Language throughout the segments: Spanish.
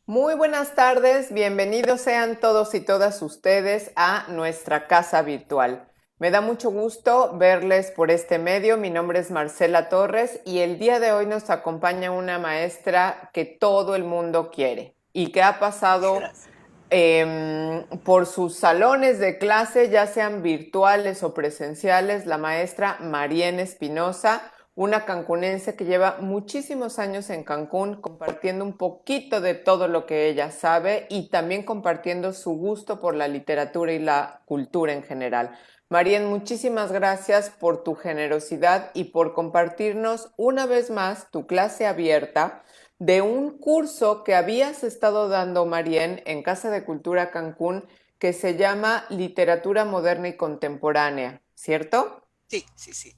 Muy buenas tardes, bienvenidos sean todos y todas ustedes a nuestra casa virtual. Me da mucho gusto verles por este medio. Mi nombre es Marcela Torres y el día de hoy nos acompaña una maestra que todo el mundo quiere y que ha pasado Gracias. por sus salones de clase, ya sean virtuales o presenciales, la maestra Marién Espinosa, una cancunense que lleva muchísimos años en Cancún compartiendo un poquito de todo lo que ella sabe y también compartiendo su gusto por la literatura y la cultura en general. Marién, muchísimas gracias por tu generosidad y por compartirnos una vez más tu clase abierta de un curso que habías estado dando, Marién, en Casa de Cultura Cancún, que se llama Literatura Moderna y Contemporánea, ¿cierto? Sí, sí, sí.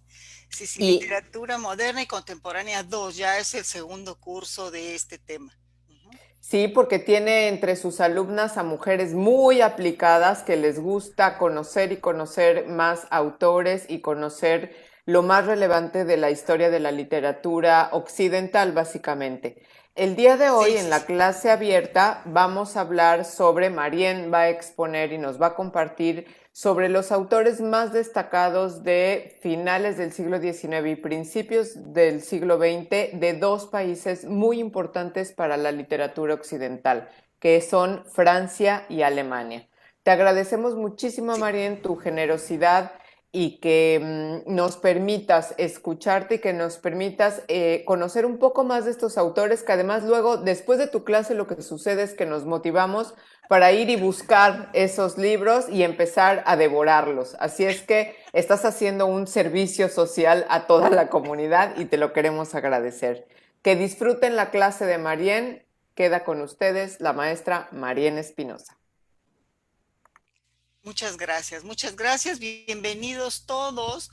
Sí, sí, Y literatura moderna y contemporánea 2 ya es el segundo curso de este tema. Ujú. sí, porque tiene entre sus alumnas a mujeres muy aplicadas que les gusta conocer y conocer más autores y conocer lo más relevante de la historia de la literatura occidental, básicamente. El día de hoy Sí, en sí, la sí. clase abierta vamos a hablar sobre, Marién va a exponer y nos va a compartir sobre los autores más destacados de finales del siglo XIX y principios del siglo XX de dos países muy importantes para la literatura occidental, que son Francia y Alemania. Te agradecemos muchísimo, Sí. Marién, tu generosidad y que nos permitas escucharte y que nos permitas conocer un poco más de estos autores, que además luego, después de tu clase, lo que sucede es que nos motivamos para ir y buscar esos libros y empezar a devorarlos. Así es que estás haciendo un servicio social a toda la comunidad y te lo queremos agradecer. Que disfruten la clase de Marién. Queda con ustedes la maestra Marién Espinosa. Muchas gracias, muchas gracias. Bienvenidos todos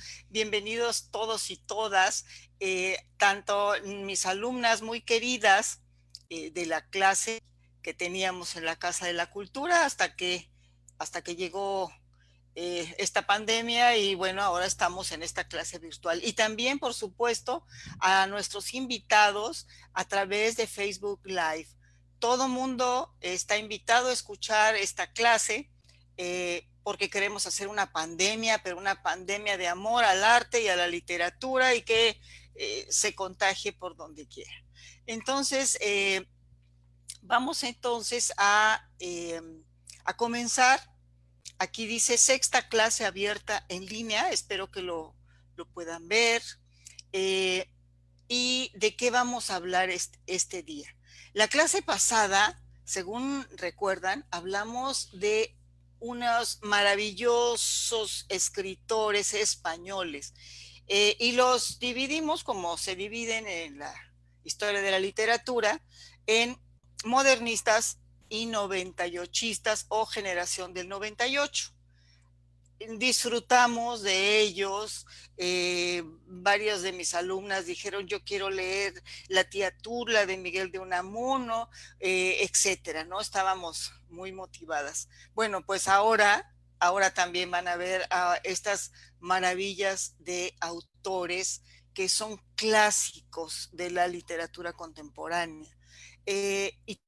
y todas, tanto mis alumnas muy queridas de la clase que teníamos en la Casa de la Cultura hasta que llegó esta pandemia y bueno, ahora estamos en esta clase virtual. Y también, por supuesto, a nuestros invitados a través de Facebook Live. Todo mundo está invitado a escuchar esta clase porque queremos hacer una pandemia, pero una pandemia de amor al arte y a la literatura y que se contagie por donde quiera. Entonces, vamos entonces a comenzar. Aquí dice sexta clase abierta en línea, espero que lo puedan ver. Eh, ¿Y de qué vamos a hablar este día? La clase pasada, según recuerdan, hablamos de unos maravillosos escritores españoles y los dividimos como se dividen en la historia de la literatura en modernistas y 98istas o generación del 98. Disfrutamos de ellos. Varias de mis alumnas dijeron yo quiero leer La tía Turla de Miguel de Unamuno, etcétera, ¿no? Estábamos muy motivadas. Bueno, pues ahora también van a ver estas maravillas de autores que son clásicos de la literatura contemporánea. Y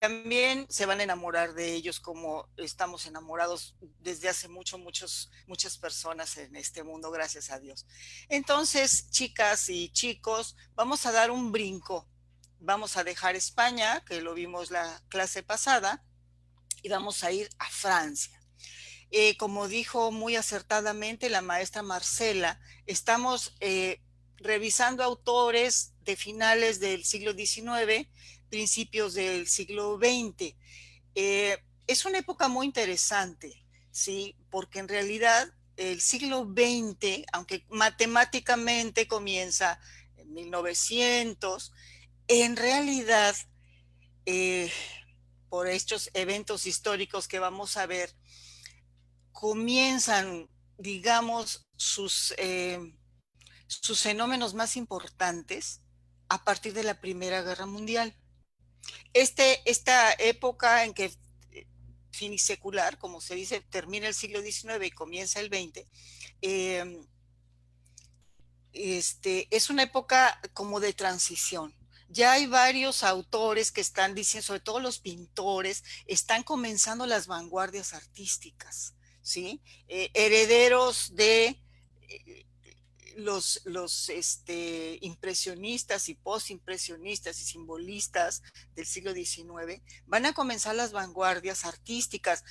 también se van a enamorar de ellos como estamos enamorados desde hace muchas personas en este mundo, gracias a Dios. Entonces, chicas y chicos, vamos a dar un brinco. Vamos a dejar España, que lo vimos la clase pasada, y vamos a ir a Francia. Como dijo muy acertadamente la maestra Marcela, estamos revisando autores de finales del siglo XIX, principios del siglo XX. Eh, es una época muy interesante, ¿sí? Porque en realidad el siglo XX, aunque matemáticamente comienza en 1900, en realidad, eh, por estos eventos históricos que vamos a ver, comienzan, digamos, sus fenómenos más importantes a partir de la Primera Guerra Mundial. Esta época en que finisecular, como se dice, termina el siglo XIX y comienza el XX, es una época como de transición. Ya hay varios autores que están diciendo, sobre todo los pintores, están comenzando las vanguardias artísticas, ¿sí? Herederos de los impresionistas y postimpresionistas y simbolistas del siglo XIX, van a comenzar las vanguardias artísticas.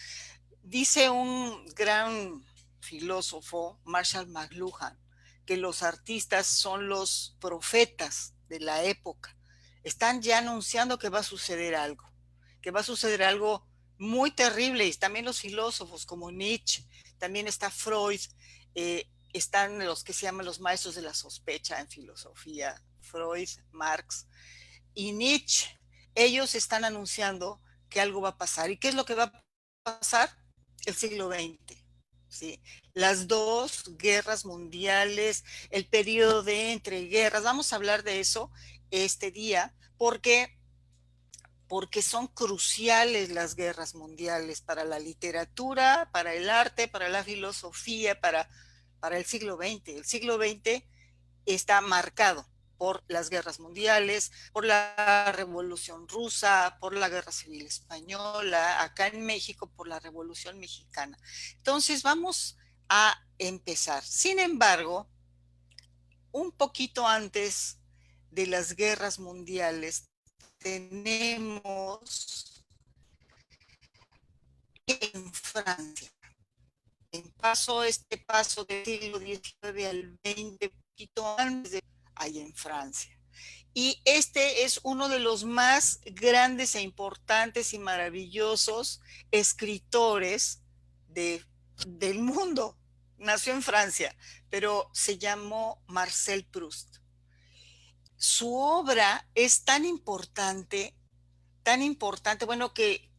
Dice un gran filósofo, Marshall McLuhan, que los artistas son los profetas de la época. Están ya anunciando que va a suceder algo muy terrible. Y también los filósofos como Nietzsche, también está Freud, están los que se llaman los maestros de la sospecha en filosofía, Freud, Marx y Nietzsche. Ellos están anunciando que algo va a pasar. ¿Y qué es lo que va a pasar? El siglo XX. ¿Sí? Las dos guerras mundiales, el periodo de entreguerras, vamos a hablar de eso este día, porque son cruciales las guerras mundiales para la literatura, para el arte, para la filosofía, para el siglo XX. El siglo XX está marcado por las guerras mundiales, por la Revolución Rusa, por la Guerra Civil Española, acá en México por la Revolución Mexicana. Entonces vamos a empezar. Sin embargo, un poquito antes de las guerras mundiales, tenemos en Francia, este paso del siglo XIX al XX, poquito antes de ahí en Francia. Y este es uno de los más grandes e importantes y maravillosos escritores del mundo. Nació en Francia, pero se llamó Marcel Proust. Su obra es tan importante, bueno, que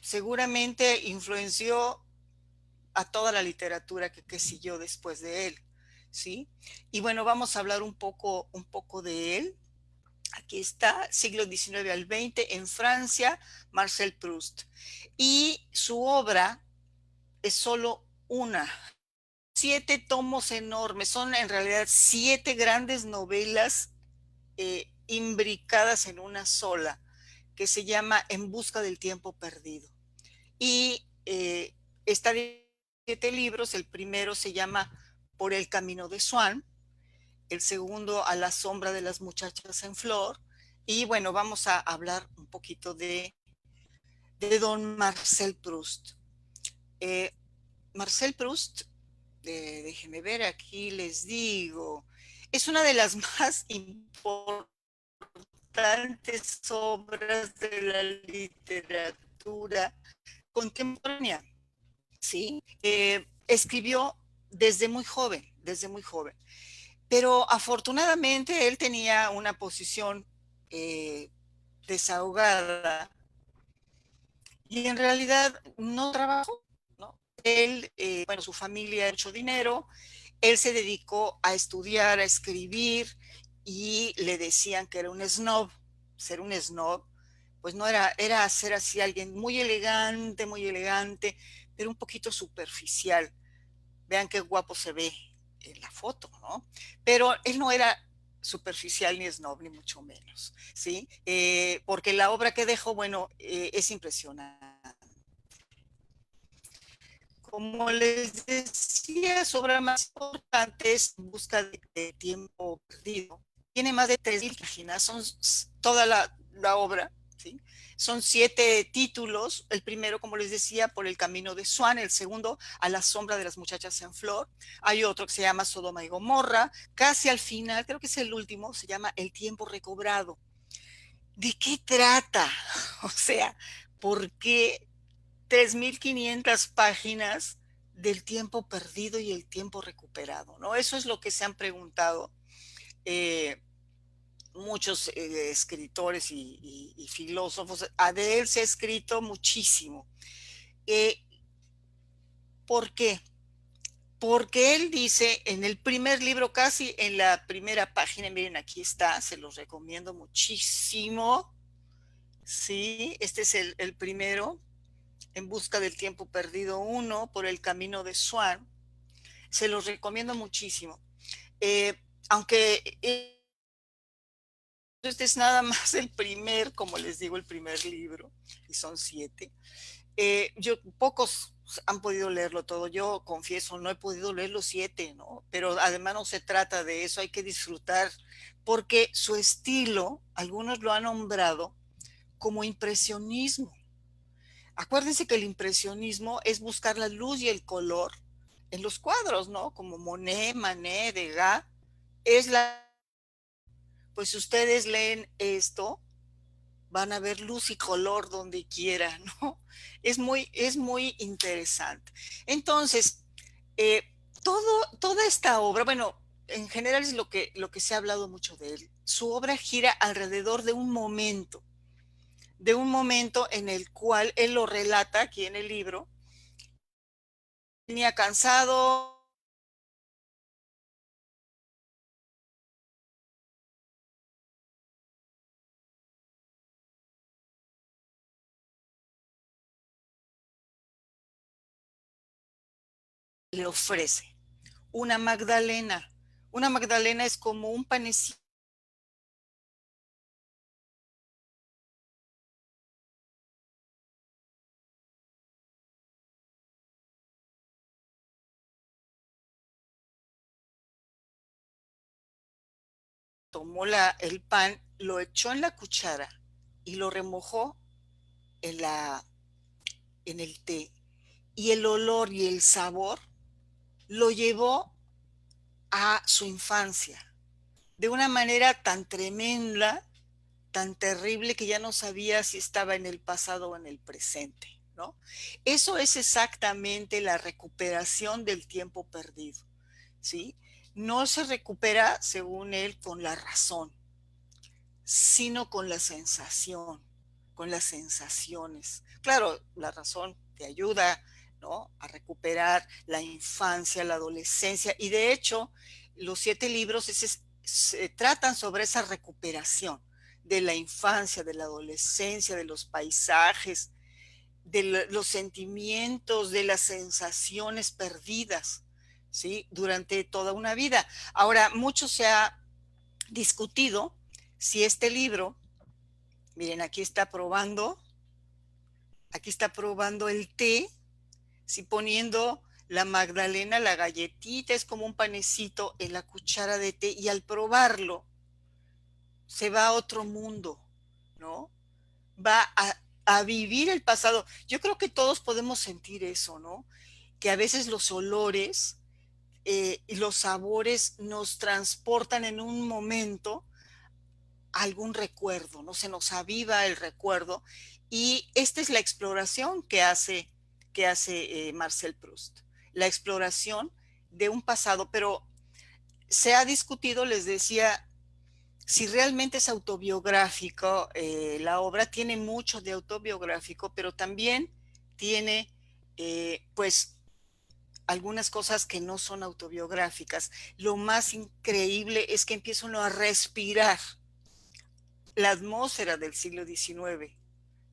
seguramente influenció a toda la literatura que siguió después de él, ¿sí? Y bueno, vamos a hablar un poco de él. Aquí está, siglo XIX al XX, en Francia, Marcel Proust. Y su obra es solo una. 7 tomos enormes, son en realidad 7 grandes novelas imbricadas en una sola, que se llama En busca del tiempo perdido. Y está de 7 libros, el primero se llama Por el camino de Swan, el segundo A la sombra de las muchachas en flor, y bueno, vamos a hablar un poquito de don Marcel Proust. Eh, Marcel Proust, déjenme ver, aquí les digo, es una de las más importantes obras de la literatura contemporánea, ¿sí? Escribió desde muy joven. Pero afortunadamente él tenía una posición eh, desahogada y en realidad no trabajó, ¿no? Él, bueno, su familia ha hecho dinero, él se dedicó a estudiar, a escribir y le decían que era un snob. Ser un snob, pues no era, era ser así alguien muy elegante, pero un poquito superficial. Vean qué guapo se ve en la foto, ¿no? Pero él no era superficial ni snob, ni mucho menos, ¿sí? Porque la obra que dejó, bueno, es impresionante. Como les decía, su obra más importante es En busca de tiempo perdido. Tiene más de 3.000 páginas, son toda la obra, ¿sí? Son 7 títulos. El primero, como les decía, Por el camino de Swan. El segundo, A la sombra de las muchachas en flor. Hay otro que se llama Sodoma y Gomorra. Casi al final, creo que es el último, se llama El tiempo recobrado. ¿De qué trata? O sea, ¿por qué 3.500 páginas del tiempo perdido y el tiempo recuperado? ¿No? Eso es lo que se han preguntado eh, muchos escritores y filósofos. De él se ha escrito muchísimo. Eh, ¿Por qué? Porque él dice en el primer libro, casi en la primera página, miren, aquí está, se los recomiendo muchísimo. Sí, este es el primero, En busca del tiempo perdido uno, Por el camino de Swan. Se los recomiendo muchísimo. Aunque Este es nada más el primer, como les digo, el primer libro, y son 7. Pocos han podido leerlo todo. Yo confieso, no he podido leer los 7, ¿no? Pero además no se trata de eso, hay que disfrutar, porque su estilo, algunos lo han nombrado como impresionismo. Acuérdense que el impresionismo es buscar la luz y el color en los cuadros, ¿no? Como Monet, Manet, Degas. Es la, pues si ustedes leen esto, van a ver luz y color donde quiera, ¿no? Es muy interesante. Entonces, eh, toda esta obra, bueno, en general es lo que se ha hablado mucho de él. Su obra gira alrededor de un momento en el cual él lo relata aquí en el libro. Venía cansado, le ofrece una magdalena. Una magdalena es como un panecito. Tomó el pan, lo echó en la cuchara y lo remojó en, en el té. Y el olor y el sabor lo llevó a su infancia de una manera tan tremenda, tan terrible, que ya no sabía si estaba en el pasado o en el presente, ¿no? Eso es exactamente la recuperación del tiempo perdido, ¿sí? No se recupera, según él, con la razón, sino con la sensación, con las sensaciones. Claro, la razón te ayuda, ¿no?, a recuperar la infancia, la adolescencia, y de hecho, los 7 libros se tratan sobre esa recuperación de la infancia, de la adolescencia, de los paisajes, de los sentimientos, de las sensaciones perdidas, ¿sí?, durante toda una vida. Ahora, mucho se ha discutido si este libro, miren, aquí está probando el té, si poniendo la magdalena, la galletita, es como un panecito en la cuchara de té, y al probarlo se va a otro mundo, ¿no? Va a vivir el pasado. Yo creo que todos podemos sentir eso, ¿no? Que a veces los olores y los sabores nos transportan en un momento algún recuerdo, no se nos aviva el recuerdo, y esta es la exploración que hace Marcel Proust, la exploración de un pasado, pero se ha discutido, les decía, si realmente es autobiográfico. La obra tiene mucho de autobiográfico, pero también tiene, pues, algunas cosas que no son autobiográficas. Lo más increíble es que empieza uno a respirar la atmósfera del siglo XIX,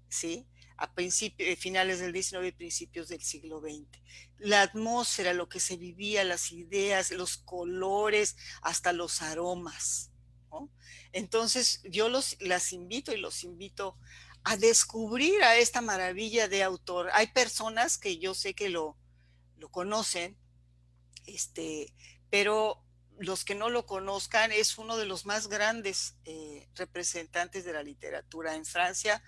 ¿sí? A finales del XIX y principios del siglo XX. La atmósfera, lo que se vivía, las ideas, los colores, hasta los aromas, ¿no? Entonces, las invito y los invito a descubrir a esta maravilla de autor. Hay personas que yo sé que lo conocen, este, pero los que no lo conozcan, es uno de los más grandes representantes de la literatura en Francia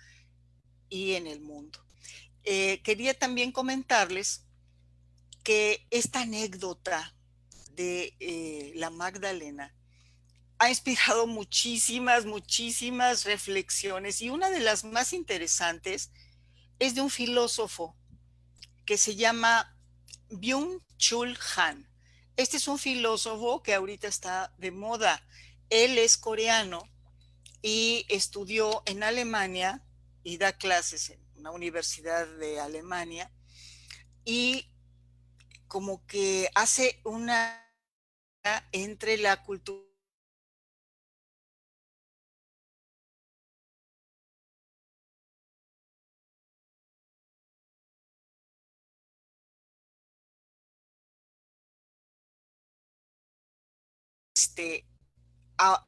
y en el mundo. Quería también comentarles que esta anécdota de la Magdalena ha inspirado muchísimas reflexiones, y una de las más interesantes es de un filósofo que se llama Byung-Chul Han. Este es un filósofo que ahorita está de moda. Él es coreano y estudió en Alemania y da clases en una universidad de Alemania, y como que hace una entre la cultura este, a,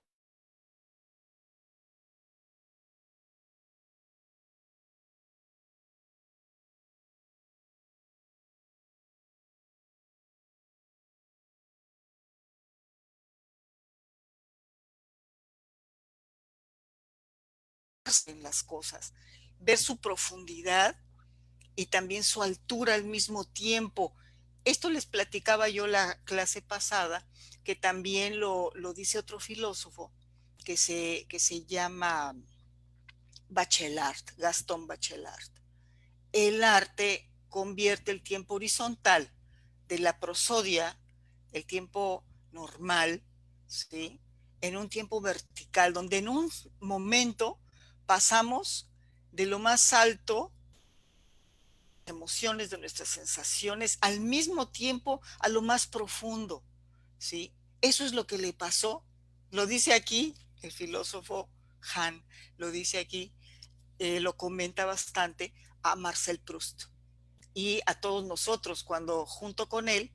en las cosas, ver su profundidad y también su altura al mismo tiempo. Esto les platicaba yo la clase pasada, que también lo dice otro filósofo que se llama Bachelard, Gastón Bachelard. El arte convierte el tiempo horizontal de la prosodia, el tiempo normal, ¿sí?, en un tiempo vertical, donde en un momento pasamos de lo más alto, emociones, de nuestras sensaciones, al mismo tiempo a lo más profundo, ¿sí? Eso es lo que le pasó, lo dice aquí el filósofo Han, lo dice aquí, lo comenta bastante a Marcel Proust y a todos nosotros cuando junto con él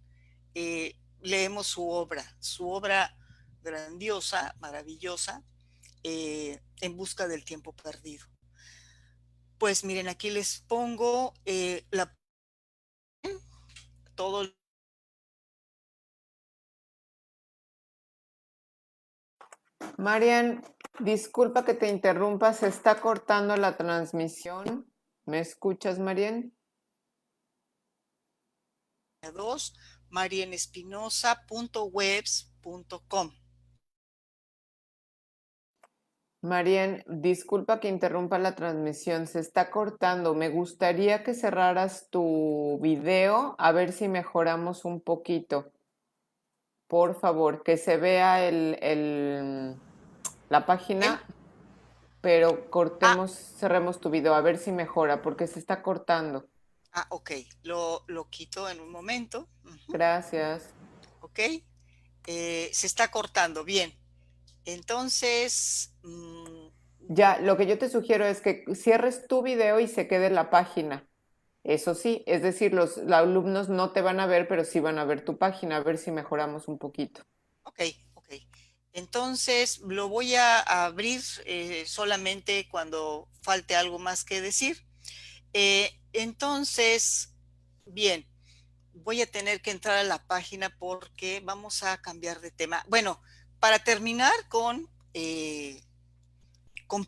leemos su obra grandiosa, maravillosa, En busca del tiempo perdido. Pues miren, aquí les pongo todo. Marian, disculpa que te interrumpa, se está cortando la transmisión. ¿Me escuchas, Marian? Dos, marienespinosa.webs.com. Marian, disculpa que interrumpa la transmisión, se está cortando. Me gustaría que cerraras tu video a ver si mejoramos un poquito. Por favor, que se vea la ¿Bien? página, pero Ah, cerremos tu video a ver si mejora, porque se está cortando. ok, lo quito en un momento. Uh-huh. Gracias. Ok, se está cortando, bien. Entonces, Ya, lo que yo te sugiero es que cierres tu video y se quede la página. Eso sí, es decir, los alumnos no te van a ver, pero sí van a ver tu página, a ver si mejoramos un poquito. ok, ok. Entonces lo voy a abrir solamente cuando falte algo más que decir. Entonces, bien, voy a tener que entrar a la página porque vamos a cambiar de tema. Bueno, para terminar con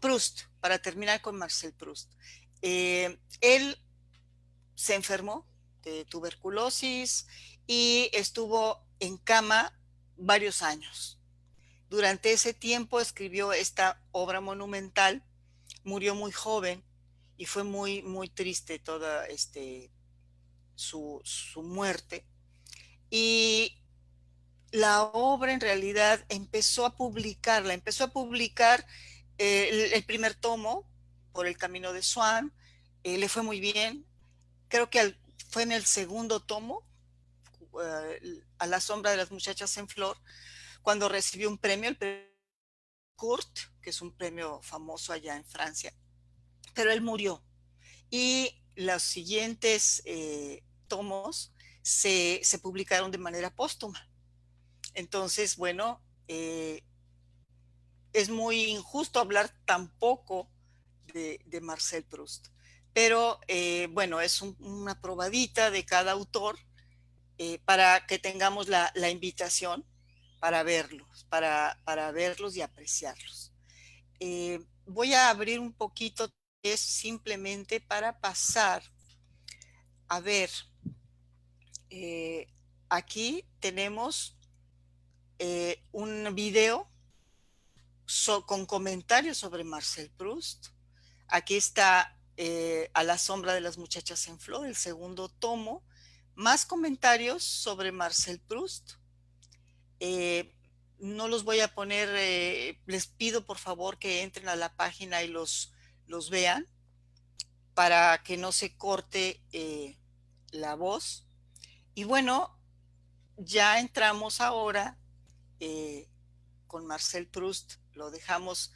Proust, para terminar con Marcel Proust. Él se enfermó de tuberculosis y estuvo en cama varios años. Durante ese tiempo escribió esta obra monumental, murió muy joven y fue muy, muy triste toda su muerte. Y la obra en realidad empezó a publicar el primer tomo por El Camino de Swan, le fue muy bien, creo que fue en el segundo tomo, A la sombra de las muchachas en flor, cuando recibió un premio, el premio Kurt, que es un premio famoso allá en Francia, pero él murió. Y los siguientes tomos se publicaron de manera póstuma. Entonces, bueno, es muy injusto hablar tampoco de Marcel Proust. Pero bueno, es una probadita de cada autor para que tengamos la invitación para verlos y apreciarlos. Voy a abrir un poquito, es simplemente para pasar a ver. Eh, Aquí tenemos un video con comentarios sobre Marcel Proust. Aquí está A la sombra de las muchachas en flor, el segundo tomo, más comentarios sobre Marcel Proust. No los voy a poner, les pido por favor que entren a la página y los vean para que no se corte la voz. Y bueno, ya entramos ahora eh, con Marcel Proust, lo dejamos,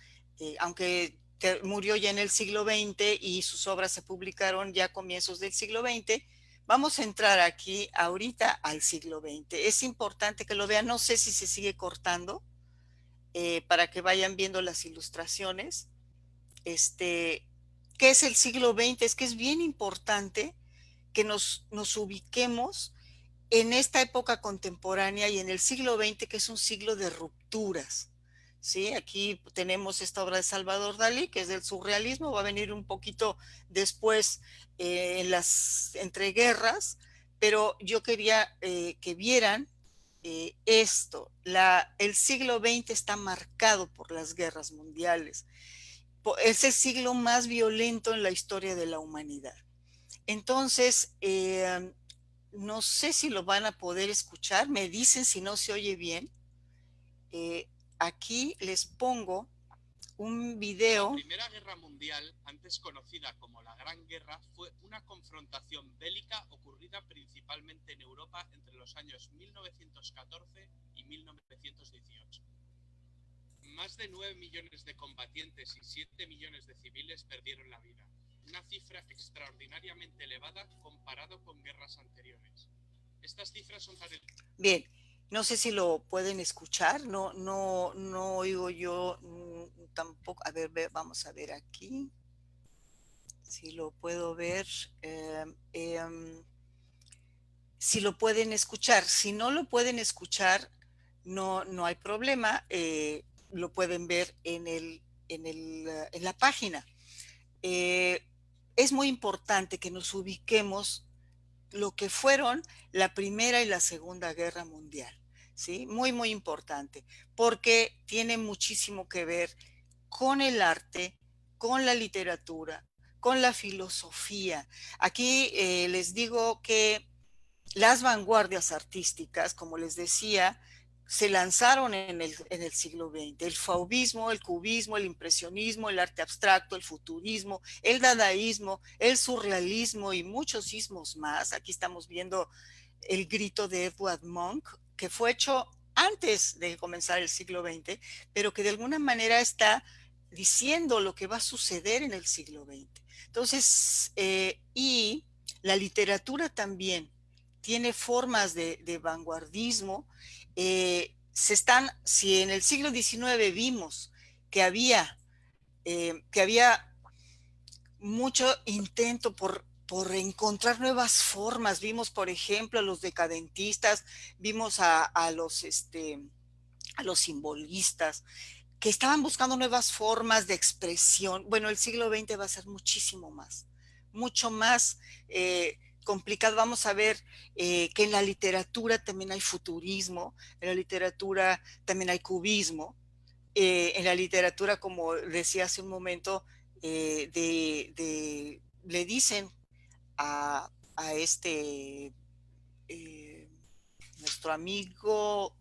aunque murió ya en el siglo XX y sus obras se publicaron ya a comienzos del siglo XX, vamos a entrar aquí ahorita al siglo XX. Es importante que lo vean, no sé si se sigue cortando, para que vayan viendo las ilustraciones. ¿Qué es el siglo XX? Es que es bien importante que nos ubiquemos en esta época contemporánea y en el siglo XX, que es un siglo de rupturas, ¿sí? Aquí tenemos esta obra de Salvador Dalí, que es del surrealismo, va a venir un poquito después en las entreguerras, pero yo quería que vieran esto. El siglo XX está marcado por las guerras mundiales. Es el siglo más violento en la historia de la humanidad. Entonces, no sé si lo van a poder escuchar, me dicen si no se oye bien. Eh, Aquí les pongo un video. La Primera Guerra Mundial, antes conocida como la Gran Guerra, fue una confrontación bélica ocurrida principalmente en Europa entre los años 1914 y 1918. Más de 9 millones de combatientes y 7 millones de civiles perdieron la vida, una cifra extraordinariamente elevada comparado con guerras anteriores. Estas cifras son para el... Bien, no sé si lo pueden escuchar, no oigo yo tampoco. A ver, vamos a ver aquí. Si lo puedo ver. Si lo pueden escuchar. Si no lo pueden escuchar, no hay problema. Lo pueden ver en la página. Es muy importante que nos ubiquemos lo que fueron la Primera y la Segunda Guerra Mundial. ¿Sí? Muy, muy importante, porque tiene muchísimo que ver con el arte, con la literatura, con la filosofía. Aquí les digo que las vanguardias artísticas, como les decía, se lanzaron en el siglo XX. El fauvismo, el cubismo, el impresionismo, el arte abstracto, el futurismo, el dadaísmo, el surrealismo y muchos ismos más. Aquí estamos viendo el grito de Edward Munch, que fue hecho antes de comenzar el siglo XX, pero que de alguna manera está diciendo lo que va a suceder en el siglo XX. Entonces, y la literatura también tiene formas de vanguardismo. Si en el siglo XIX vimos que había mucho intento por encontrar nuevas formas. Vimos, por ejemplo, a los decadentistas, vimos a los simbolistas, que estaban buscando nuevas formas de expresión. Bueno, el siglo XX va a ser mucho más complicado. Vamos a ver que en la literatura también hay futurismo, en la literatura también hay cubismo, en la literatura, como decía hace un momento, le dicen a nuestro amigo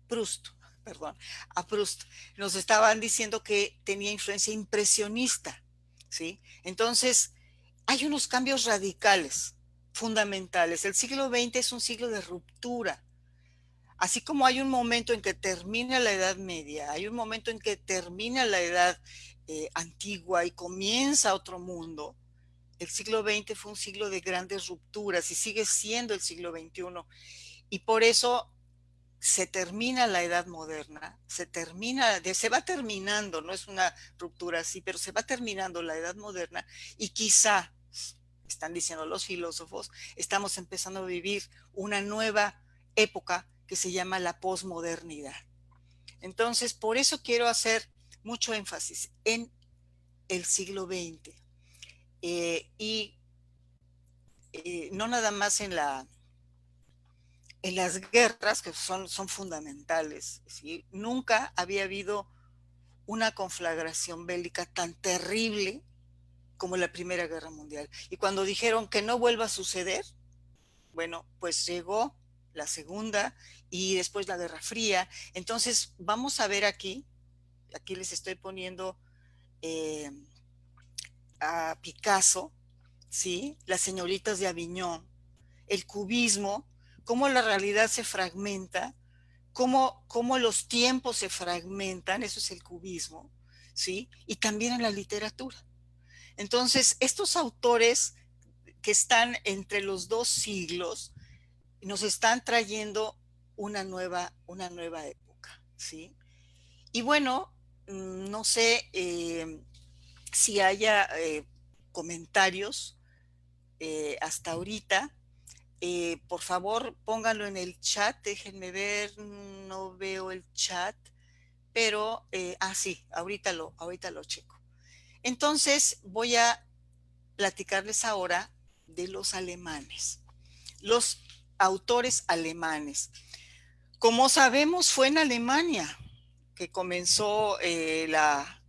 Proust, perdón, a Proust, nos estaban diciendo que tenía influencia impresionista, ¿sí? Entonces, hay unos cambios radicales, fundamentales. El siglo XX es un siglo de ruptura. Así como hay un momento en que termina la Edad Media, hay un momento en que termina la Edad Antigua y comienza otro mundo. El siglo XX fue un siglo de grandes rupturas y sigue siendo el siglo XXI. Y por eso se termina la edad moderna, se va terminando, no es una ruptura así, pero se va terminando la edad moderna y quizá, están diciendo los filósofos, estamos empezando a vivir una nueva época que se llama la posmodernidad. Entonces, por eso quiero hacer mucho énfasis en el siglo XX y no nada más en las guerras, que son fundamentales. ¿Sí? Nunca había habido una conflagración bélica tan terrible como la Primera Guerra Mundial. Y cuando dijeron que no vuelva a suceder, bueno, pues llegó la Segunda y después la Guerra Fría. Entonces, vamos a ver aquí les estoy poniendo eh, a Picasso, ¿sí? Las señoritas de Aviñón, el cubismo, cómo la realidad se fragmenta, cómo los tiempos se fragmentan, eso es el cubismo, ¿sí? Y también en la literatura. Entonces, estos autores que están entre los dos siglos nos están trayendo una nueva época, ¿sí? Y bueno, no sé si haya comentarios hasta ahorita. Por favor, pónganlo en el chat, déjenme ver, no veo el chat. pero, sí, ahorita lo checo. Entonces voy a platicarles ahora de los alemanes, los autores alemanes. Como sabemos, fue en Alemania que comenzó la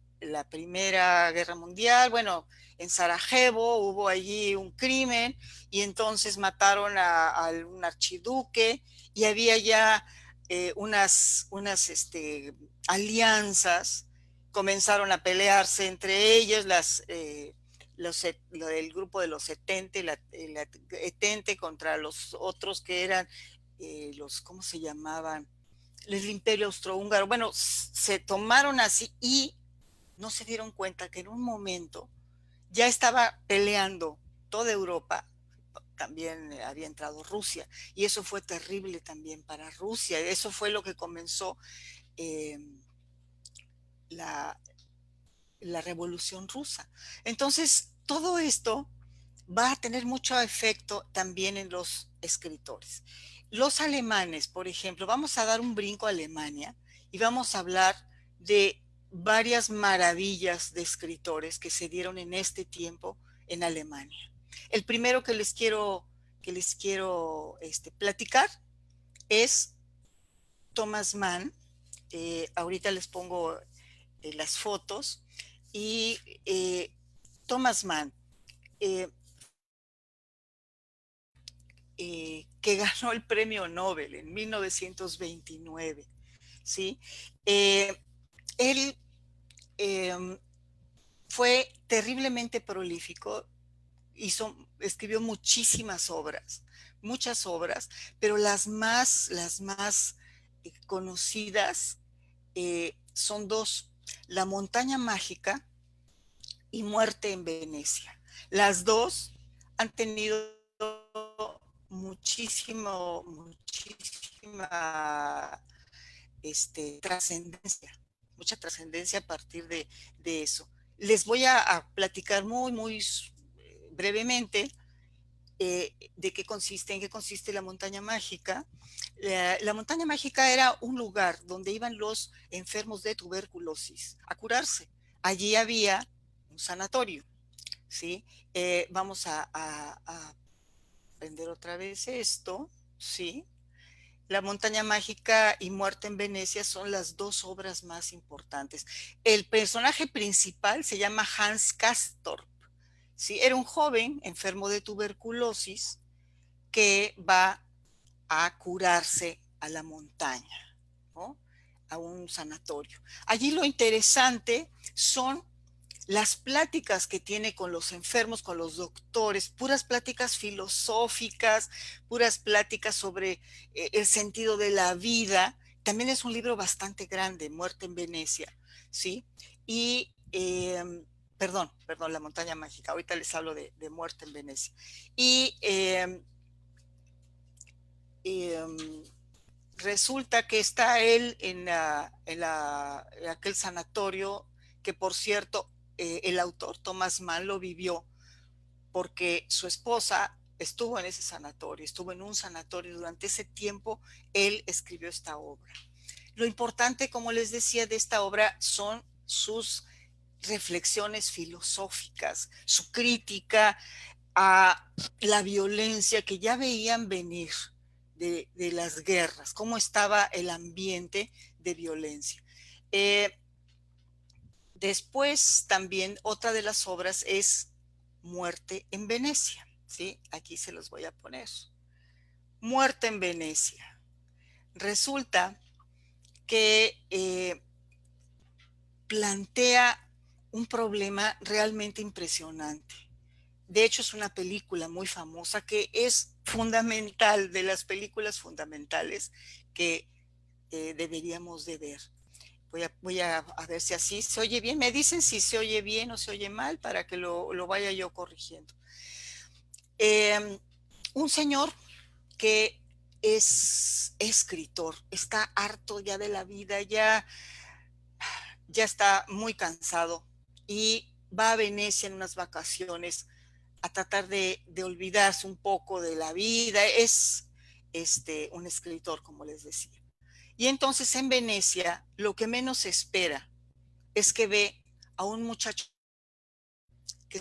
Primera Guerra Mundial. Bueno, en Sarajevo hubo allí un crimen y entonces mataron a un archiduque y había ya unas alianzas, comenzaron a pelearse entre ellos, el grupo de los Etente, la Etente contra los otros que eran ¿cómo se llamaban? El Imperio Austrohúngaro. Bueno, se tomaron así y no se dieron cuenta que en un momento ya estaba peleando toda Europa, también había entrado Rusia, y eso fue terrible también para Rusia. Eso fue lo que comenzó eh, la, la Revolución Rusa. Entonces, todo esto va a tener mucho efecto también en los escritores. Los alemanes, por ejemplo, vamos a dar un brinco a Alemania y vamos a hablar de varias maravillas de escritores que se dieron en este tiempo en Alemania. El primero que les quiero platicar es Thomas Mann. Ahorita les pongo las fotos. Y Thomas Mann, eh, que ganó el premio Nobel en 1929, ¿sí? Él fue terriblemente prolífico, escribió muchas obras, pero las más conocidas son dos: La montaña mágica y Muerte en Venecia. Las dos han tenido muchísima trascendencia, mucha trascendencia a partir de eso. Les voy a platicar muy brevemente en qué consiste la montaña mágica. La montaña mágica era un lugar donde iban los enfermos de tuberculosis a curarse. Allí había un sanatorio, ¿sí? Vamos a prender otra vez esto, ¿sí? La montaña mágica y Muerte en Venecia son las dos obras más importantes. El personaje principal se llama Hans Castorp, ¿sí? Era un joven enfermo de tuberculosis que va a curarse a la montaña, ¿no? A un sanatorio. Allí lo interesante son las pláticas que tiene con los enfermos, con los doctores, puras pláticas filosóficas, puras pláticas sobre el sentido de la vida. También es un libro bastante grande, Muerte en Venecia, ¿sí? Y, perdón, La montaña mágica, ahorita les hablo de Muerte en Venecia. Y resulta que está él en aquel sanatorio, que por cierto, el autor Thomas Mann lo vivió porque su esposa estuvo en ese sanatorio, estuvo en un sanatorio durante ese tiempo. Él escribió esta obra. Lo importante, como les decía, de esta obra son sus reflexiones filosóficas, su crítica a la violencia que ya veían venir de las guerras, cómo estaba el ambiente de violencia. Después también otra de las obras es Muerte en Venecia, ¿sí? Aquí se los voy a poner. Muerte en Venecia. Resulta que plantea un problema realmente impresionante. De hecho, es una película muy famosa que es fundamental, de las películas fundamentales que deberíamos de ver. Voy a ver si así se oye bien. Me dicen si se oye bien o se oye mal para que lo vaya yo corrigiendo. Un señor que es escritor, está harto ya de la vida, ya está muy cansado y va a Venecia en unas vacaciones a tratar de olvidarse un poco de la vida. Es un escritor, como les decía. Y entonces en Venecia lo que menos se espera es que ve a un muchacho que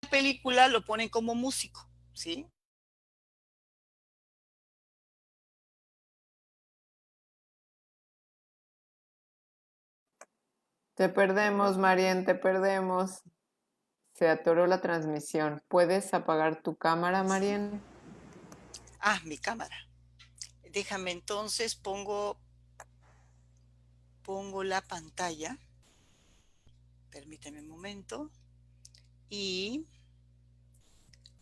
la película lo ponen como músico, ¿sí? Te perdemos, Marien, te perdemos. Se atoró la transmisión. ¿Puedes apagar tu cámara, Marien? Ah, mi cámara. Déjame entonces, pongo la pantalla. Permíteme un momento. Y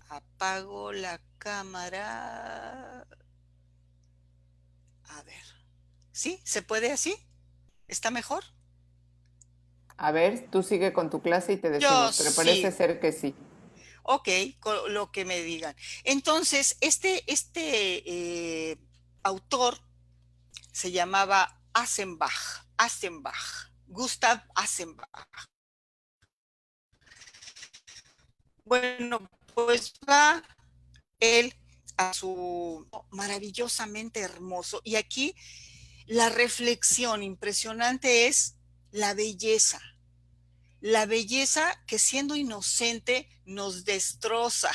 apago la cámara. A ver. ¿Sí? ¿Se puede así? ¿Está mejor? A ver, tú sigue con tu clase y te Yo decimos, pero parece sigo. ser que sí. Ok, con lo que me digan. Entonces, autor se llamaba Gustav Aschenbach. Bueno, pues va él a su maravillosamente hermoso. Y aquí la reflexión impresionante es la belleza que siendo inocente nos destroza.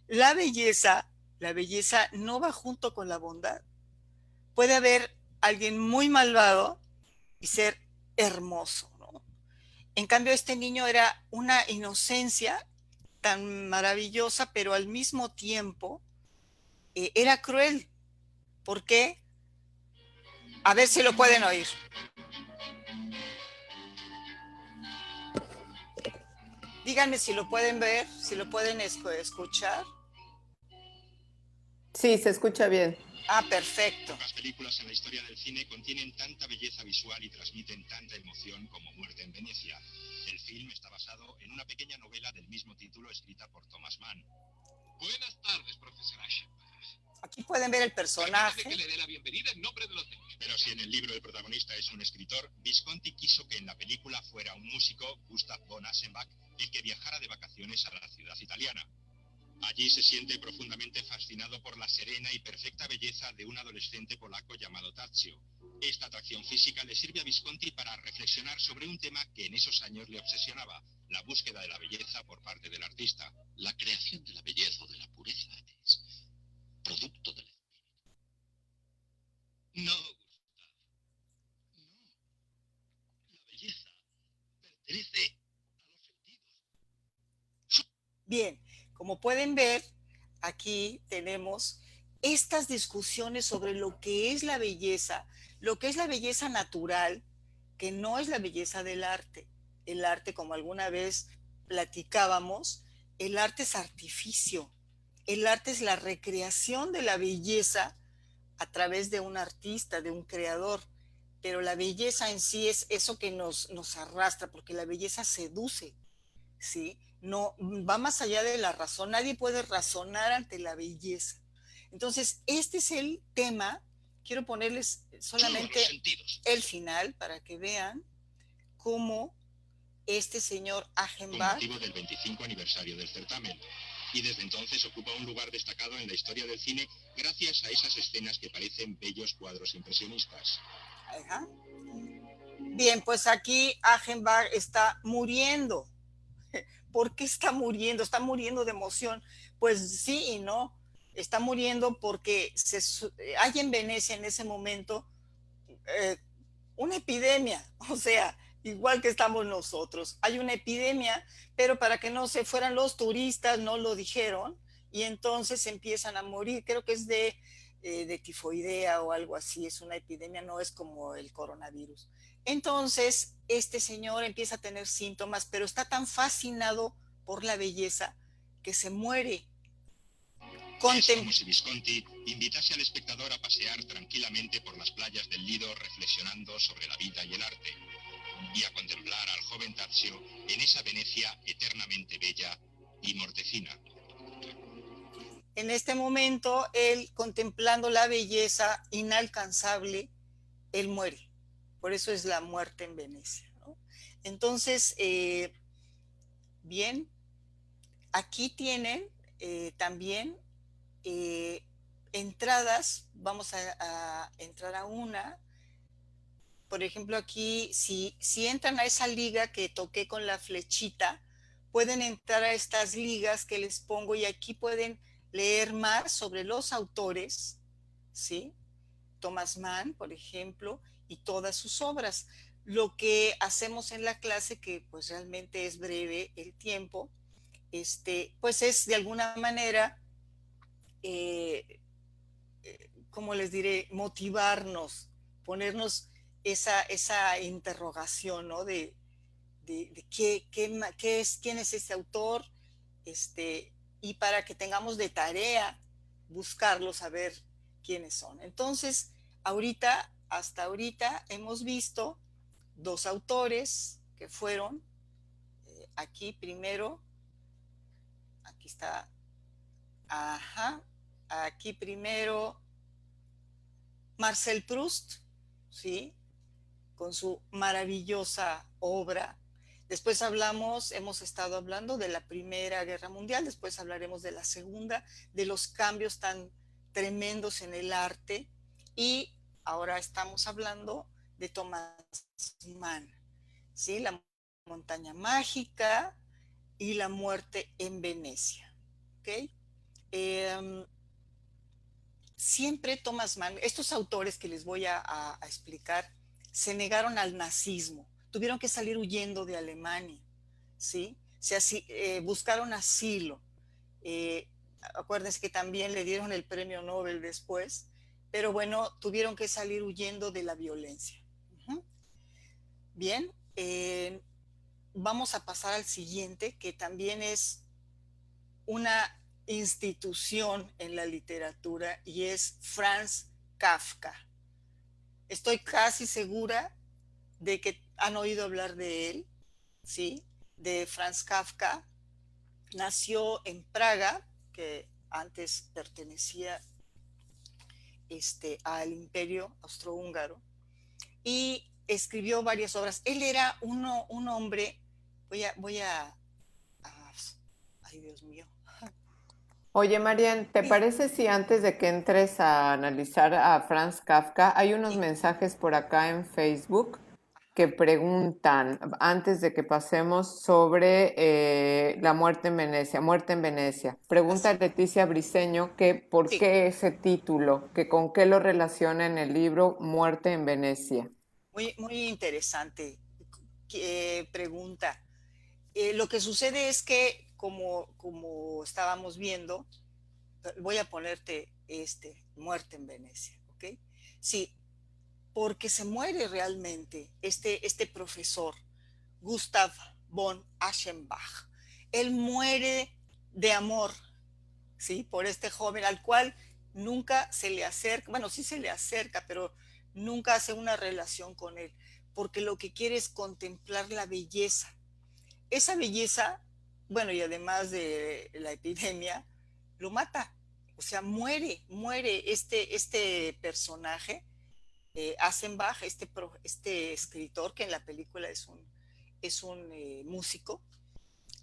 La belleza, la belleza no va junto con la bondad. Puede haber alguien muy malvado y ser hermoso, ¿no? En cambio, este niño era una inocencia tan maravillosa, pero al mismo tiempo era cruel. ¿Por qué? A ver si lo pueden oír. Díganme si lo pueden ver, si lo pueden escuchar. Sí, se escucha bien. Ah, perfecto. Pocas películas en la historia del cine contienen tanta belleza visual y transmiten tanta emoción como Muerte en Venecia. El film está basado en una pequeña novela del mismo título escrita por Thomas Mann. Buenas tardes, profesor Aschenbach. Aquí pueden ver el personaje. Permítame que le dé la bienvenida en nombre del hotel. Pero si en el libro el protagonista es un escritor, Visconti quiso que en la película fuera un músico, Gustav von Aschenbach, el que viajara de vacaciones a la ciudad italiana. Allí se siente profundamente fascinado por la serena y perfecta belleza de un adolescente polaco llamado Tadzio. Esta atracción física le sirve a Visconti para reflexionar sobre un tema que en esos años le obsesionaba, la búsqueda de la belleza por parte del artista. La creación de la belleza o de la pureza es producto del espíritu. No, Gustav. No. La belleza pertenece a los sentidos. Bien, como pueden ver, aquí tenemos estas discusiones sobre lo que es la belleza natural, que no es la belleza del arte. El arte, como alguna vez platicábamos, el arte es artificio. El arte es la recreación de la belleza a través de un artista, de un creador. Pero la belleza en sí es eso que nos arrastra, porque la belleza seduce, ¿sí? No va más allá de la razón. Nadie puede razonar ante la belleza. Entonces, este es el tema. Quiero ponerles solamente el final para que vean cómo este señor Aschenbach, con motivo del 25 aniversario del certamen. Y desde entonces ocupa un lugar destacado en la historia del cine gracias a esas escenas que parecen bellos cuadros impresionistas. Ajá. Bien, pues aquí Aschenbach está muriendo. ¿Por qué está muriendo? ¿Está muriendo de emoción? Pues sí y no. Está muriendo porque hay en Venecia en ese momento eh, una epidemia, o sea, igual que estamos nosotros. Hay una epidemia, pero para que no se fueran los turistas, no lo dijeron, y entonces empiezan a morir. Creo que es de tifoidea o algo así, es una epidemia, no es como el coronavirus. Entonces, este señor empieza a tener síntomas, pero está tan fascinado por la belleza que se muere. Es como si Visconti invitase al espectador a pasear tranquilamente por las playas del Lido reflexionando sobre la vida y el arte, y a contemplar al joven Tadzio en esa Venecia eternamente bella y mortecina. En este momento, él contemplando la belleza inalcanzable, él muere. Por eso es La muerte en Venecia, ¿no? Entonces, bien, aquí tienen también entradas. Vamos a entrar a una. Por ejemplo, aquí, si entran a esa liga que toqué con la flechita, pueden entrar a estas ligas que les pongo y aquí pueden leer más sobre los autores, ¿sí? Thomas Mann, por ejemplo, y todas sus obras. Lo que hacemos en la clase, que pues realmente es breve el tiempo, pues es de alguna manera, ¿cómo les diré? Motivarnos, ponernos esa interrogación, ¿no? De quién es este autor, y para que tengamos de tarea buscarlo, saber quiénes son. Entonces, hasta ahorita hemos visto dos autores que fueron, aquí primero, aquí está, ajá, aquí primero Marcel Proust, ¿sí? Con su maravillosa obra. Después hemos estado hablando de la Primera Guerra Mundial, después hablaremos de la Segunda, de los cambios tan tremendos en el arte, y ahora estamos hablando de Thomas Mann, ¿sí? La montaña mágica y la muerte en Venecia, ¿ok? Siempre Thomas Mann, estos autores que les voy a explicar, se negaron al nazismo, tuvieron que salir huyendo de Alemania, ¿sí? Buscaron asilo. Eh, Acuérdense que también le dieron el premio Nobel después, pero bueno, tuvieron que salir huyendo de la violencia. Bien, vamos a pasar al siguiente, que también es una institución en la literatura, y es Franz Kafka. Estoy casi segura de que han oído hablar de él, ¿sí? De Franz Kafka. Nació en Praga, que antes pertenecía al Imperio Austrohúngaro, y escribió varias obras. Él era un hombre, ay Dios mío. Oye, Marian, ¿te parece si antes de que entres a analizar a Franz Kafka, hay unos mensajes por acá en Facebook que preguntan, antes de que pasemos, sobre la muerte en Venecia, muerte en Venecia? Pregunta Leticia Briceño que por Sí. qué ese título, que con qué lo relaciona en el libro Muerte en Venecia. Muy, muy interesante pregunta. Lo que sucede es que, como estábamos viendo, voy a ponerte muerte en Venecia, ¿ok? Sí, porque se muere realmente este profesor, Gustav von Aschenbach. Él muere de amor, ¿sí? Por este joven al cual nunca se le acerca, bueno, sí se le acerca, pero nunca hace una relación con él, porque lo que quiere es contemplar la belleza. Esa belleza, bueno, y además de la epidemia, lo mata. O sea, muere este personaje, Aschenbach, este escritor, que en la película es un músico,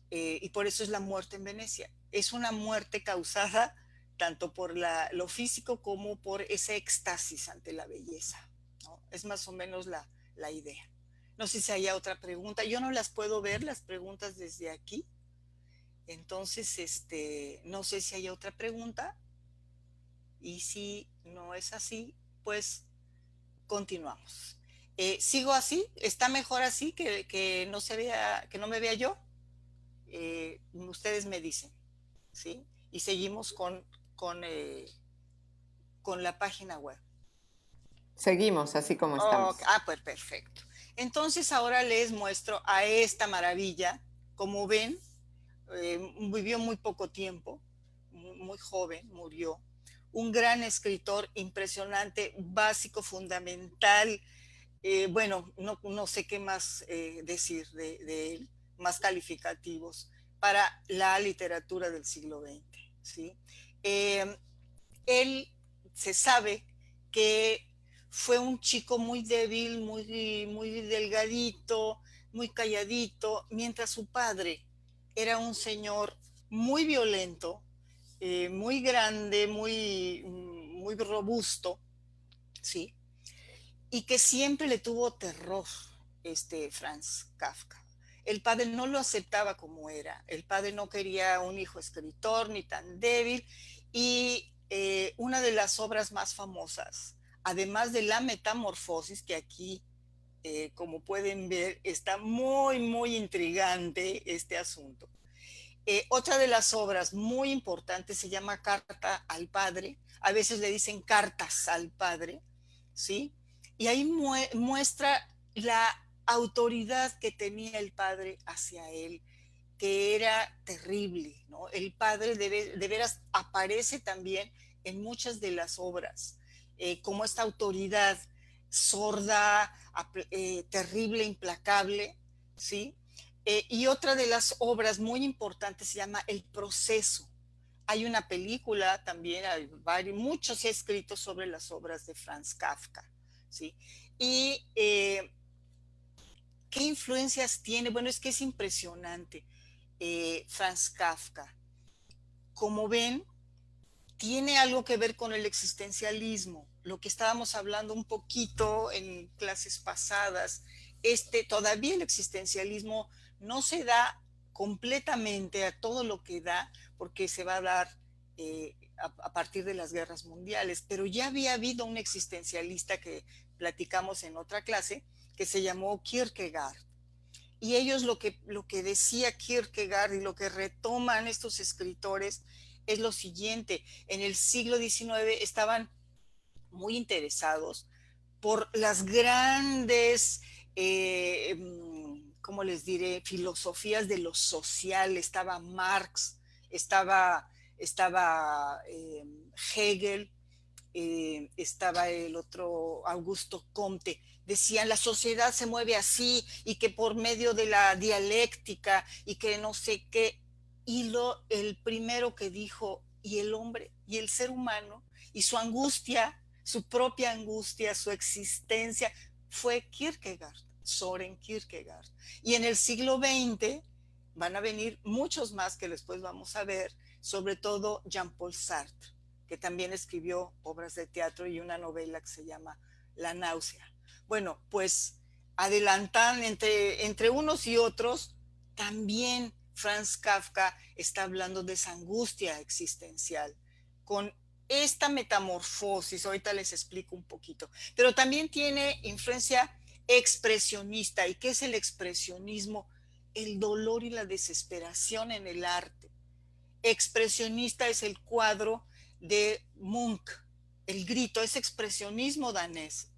y por eso es la muerte en Venecia. Es una muerte causada tanto por lo físico como por ese éxtasis ante la belleza, ¿no? Es más o menos la idea. No sé si haya otra pregunta. Yo no las puedo ver, las preguntas, desde aquí. Entonces, no sé si hay otra pregunta. Y si no es así, pues continuamos. ¿Sigo así? ¿Está mejor así, que no me vea yo? Ustedes me dicen, ¿sí? Y seguimos con la página web. Seguimos así como estamos. Pues perfecto. Entonces ahora les muestro a esta maravilla. Como ven, vivió muy poco tiempo, muy joven, murió. Un gran escritor, impresionante, básico, fundamental. Bueno, no sé qué más decir de él, más calificativos para la literatura del siglo XX, ¿sí? Él, se sabe que fue un chico muy débil, muy delgadito, muy calladito, mientras su padre era un señor muy violento, muy grande, muy robusto, ¿sí? Y que siempre le tuvo terror Franz Kafka. El padre no lo aceptaba como era, el padre no quería un hijo escritor ni tan débil, y una de las obras más famosas, además de La Metamorfosis, que aquí, como pueden ver, está muy intrigante este asunto. Otra de las obras muy importantes se llama Carta al Padre, a veces le dicen Cartas al Padre, ¿sí? Y ahí muestra la autoridad que tenía el padre hacia él, que era terrible, ¿no? El padre de veras aparece también en muchas de las obras, como esta autoridad sorda, terrible, implacable, ¿sí? Y otra de las obras muy importantes se llama El Proceso. Hay una película también, mucho se ha escrito sobre las obras de Franz Kafka, ¿sí? Y ¿qué influencias tiene? Bueno, es que es impresionante. Franz Kafka, como ven, tiene algo que ver con el existencialismo, lo que estábamos hablando un poquito en clases pasadas. Todavía el existencialismo no se da completamente a todo lo que da, porque se va a dar a partir de las guerras mundiales, pero ya había habido un existencialista que platicamos en otra clase, que se llamó Kierkegaard. Y ellos lo que decía Kierkegaard y lo que retoman estos escritores es lo siguiente: en el siglo XIX estaban muy interesados por las grandes, ¿cómo les diré?, filosofías de lo social. Estaba Marx, estaba Hegel, estaba el otro Augusto Comte. Decían, la sociedad se mueve así, y que por medio de la dialéctica, y que no sé qué. Y el primero que dijo, y el hombre, y el ser humano, y su angustia, su propia angustia, su existencia, fue Kierkegaard, Soren Kierkegaard. Y en el siglo XX van a venir muchos más que después vamos a ver, sobre todo Jean-Paul Sartre, que también escribió obras de teatro y una novela que se llama La náusea. Bueno, pues adelantan entre unos y otros. También Franz Kafka está hablando de esa angustia existencial, con esta metamorfosis. Ahorita les explico un poquito, pero también tiene influencia expresionista. ¿Y qué es el expresionismo? El dolor y la desesperación en el arte. Expresionista es el cuadro de Munch, El Grito, es expresionismo danés,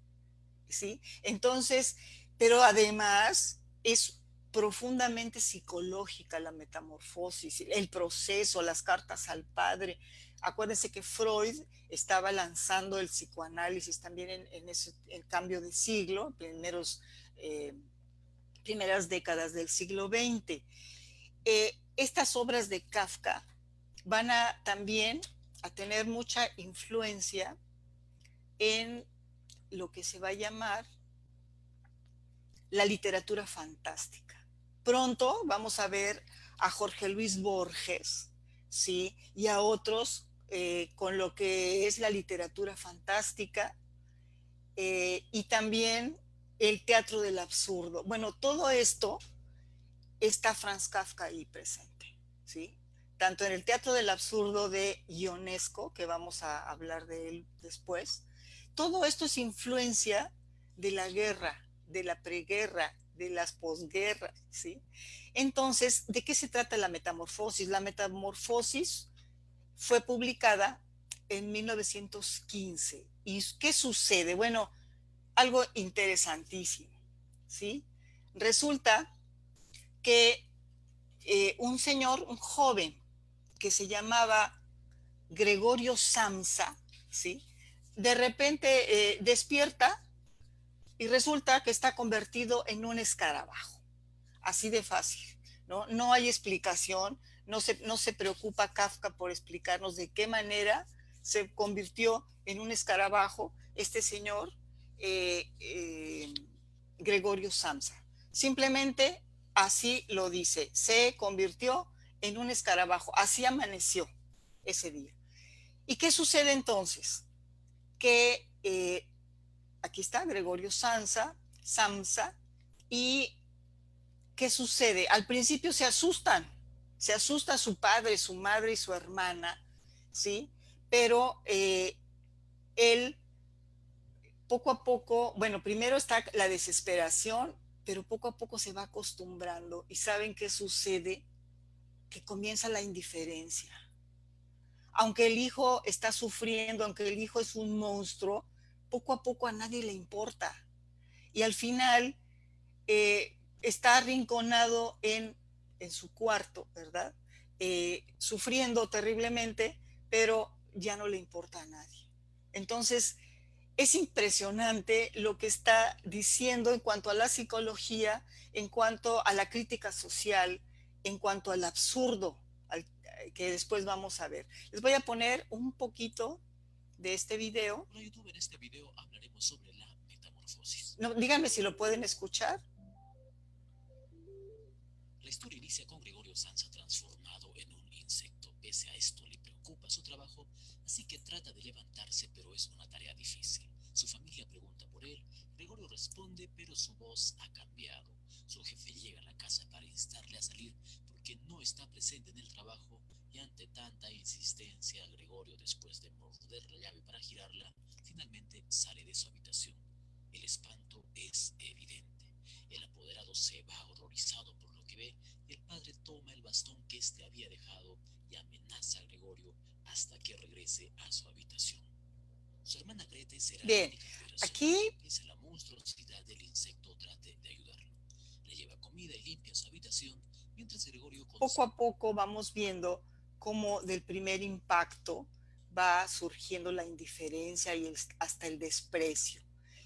¿sí? Entonces, pero además es profundamente psicológica la metamorfosis, el proceso, las cartas al padre. Acuérdense que Freud estaba lanzando el psicoanálisis también en ese el cambio de siglo, primeras décadas del siglo XX. Estas obras de Kafka van también a tener mucha influencia en lo que se va a llamar la literatura fantástica. Pronto vamos a ver a Jorge Luis Borges, ¿sí? Y a otros con lo que es la literatura fantástica, y también el teatro del absurdo. Bueno, todo esto está Franz Kafka ahí presente, ¿sí? Tanto en el teatro del absurdo de Ionesco, que vamos a hablar de él después. Todo esto es influencia de la guerra, de la preguerra, de las posguerras, ¿sí? Entonces, ¿de qué se trata la metamorfosis? La metamorfosis fue publicada en 1915. ¿Y qué sucede? Bueno, algo interesantísimo, ¿sí? Resulta que un señor, un joven, que se llamaba Gregorio Samsa, ¿sí? De repente despierta y resulta que está convertido en un escarabajo. Así de fácil, ¿no? No hay explicación, no se preocupa Kafka por explicarnos de qué manera se convirtió en un escarabajo este señor, Gregorio Samsa. Simplemente así lo dice, se convirtió en un escarabajo, así amaneció ese día. ¿Y qué sucede entonces? Que aquí está Gregorio Samsa, y ¿qué sucede? Al principio se asusta su padre, su madre y su hermana, ¿sí? Pero él poco a poco, bueno, primero está la desesperación, pero poco a poco se va acostumbrando y ¿saben qué sucede? Que comienza la indiferencia. Aunque el hijo está sufriendo, aunque el hijo es un monstruo, poco a poco a nadie le importa. Y al final está arrinconado en su cuarto, ¿verdad? Sufriendo terriblemente, pero ya no le importa a nadie. Entonces, es impresionante lo que está diciendo en cuanto a la psicología, en cuanto a la crítica social, en cuanto al absurdo, que después vamos a ver. Les voy a poner un poquito de este video. Hola YouTube, en este video hablaremos sobre la metamorfosis. No, díganme si lo pueden escuchar. La historia inicia con Gregorio Samsa transformado en un insecto. Pese a esto, le preocupa su trabajo, así que trata de levantarse, pero es una tarea difícil. Su familia pregunta por él. Gregorio responde, pero su voz ha cambiado. Su jefe llega a la casa para instarle a salir porque no está presente en el trabajo, y ante tanta insistencia, Gregorio, después de morder la llave para girarla, finalmente sale de su habitación. El espanto es evidente. El apoderado se va horrorizado por lo que ve, y el padre toma el bastón que éste había dejado y amenaza a Gregorio hasta que regrese a su habitación. Su hermana Grete será Bien, la única persona aquí que pese a la monstruosidad del insecto trate de ayudarlo. Le lleva comida y limpia su habitación, mientras Gregorio poco a poco vamos viendo cómo del primer impacto va surgiendo la indiferencia y hasta el desprecio.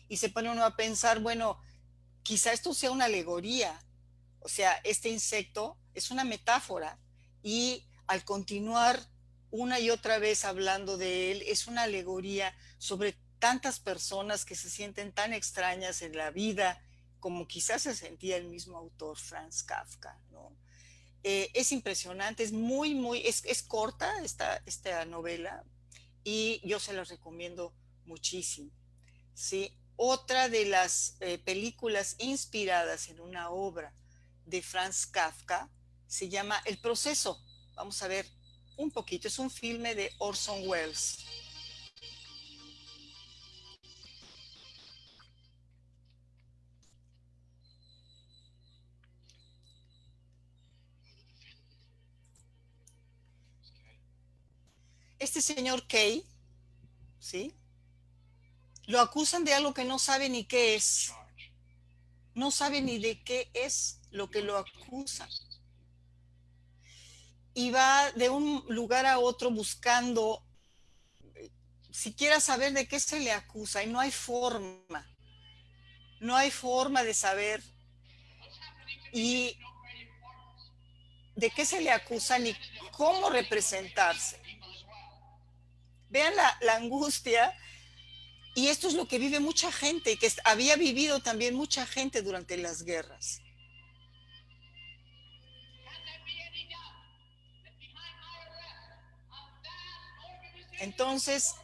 Y se pone uno a pensar, bueno, quizá esto sea una alegoría, o sea, este insecto es una metáfora, y al continuar una y otra vez hablando de él, es una alegoría sobre tantas personas que se sienten tan extrañas en la vida como quizás se sentía el mismo autor Franz Kafka, ¿no? Es impresionante, es es corta esta novela, y yo se la recomiendo muchísimo, ¿sí? Otra de las películas inspiradas en una obra de Franz Kafka se llama El Proceso. Vamos a ver un poquito, es un filme de Orson Welles. Este señor Kay, ¿sí? Lo acusan de algo que no sabe ni qué es. No sabe ni de qué es lo que lo acusan. Y va de un lugar a otro buscando siquiera saber de qué se le acusa, y no hay forma de saber y de qué se le acusa ni cómo representarse. Vean la angustia, y esto es lo que vive mucha gente, y que había vivido también mucha gente durante las guerras. Entonces,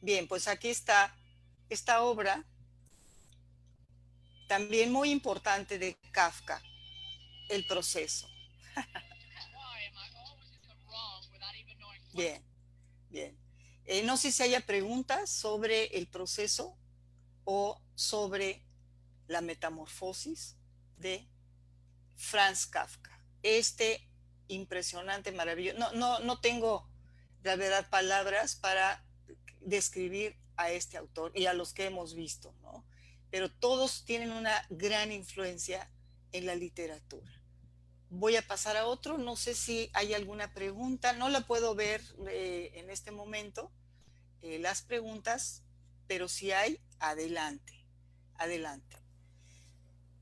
bien, pues aquí está esta obra, también muy importante, de Kafka, El Proceso. Bien, bien. No sé si haya preguntas sobre El Proceso o sobre la metamorfosis de Franz Kafka. Este impresionante, maravilloso. No tengo, la verdad, palabras para describir a este autor y a los que hemos visto, ¿no? Pero todos tienen una gran influencia en la literatura. Voy a pasar a otro, no sé si hay alguna pregunta, no la puedo ver en este momento, las preguntas, pero si hay, adelante, adelante.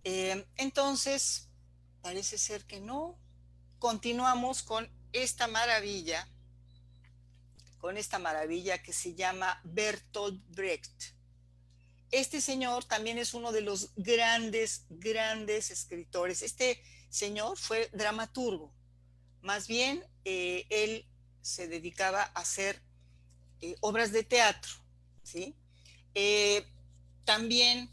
Entonces, Parece ser que no. Continuamos con esta maravilla que se llama Bertolt Brecht. Este señor también es uno de los grandes, grandes escritores. Este señor fue dramaturgo. Más bien, él se dedicaba a hacer obras de teatro, ¿sí? También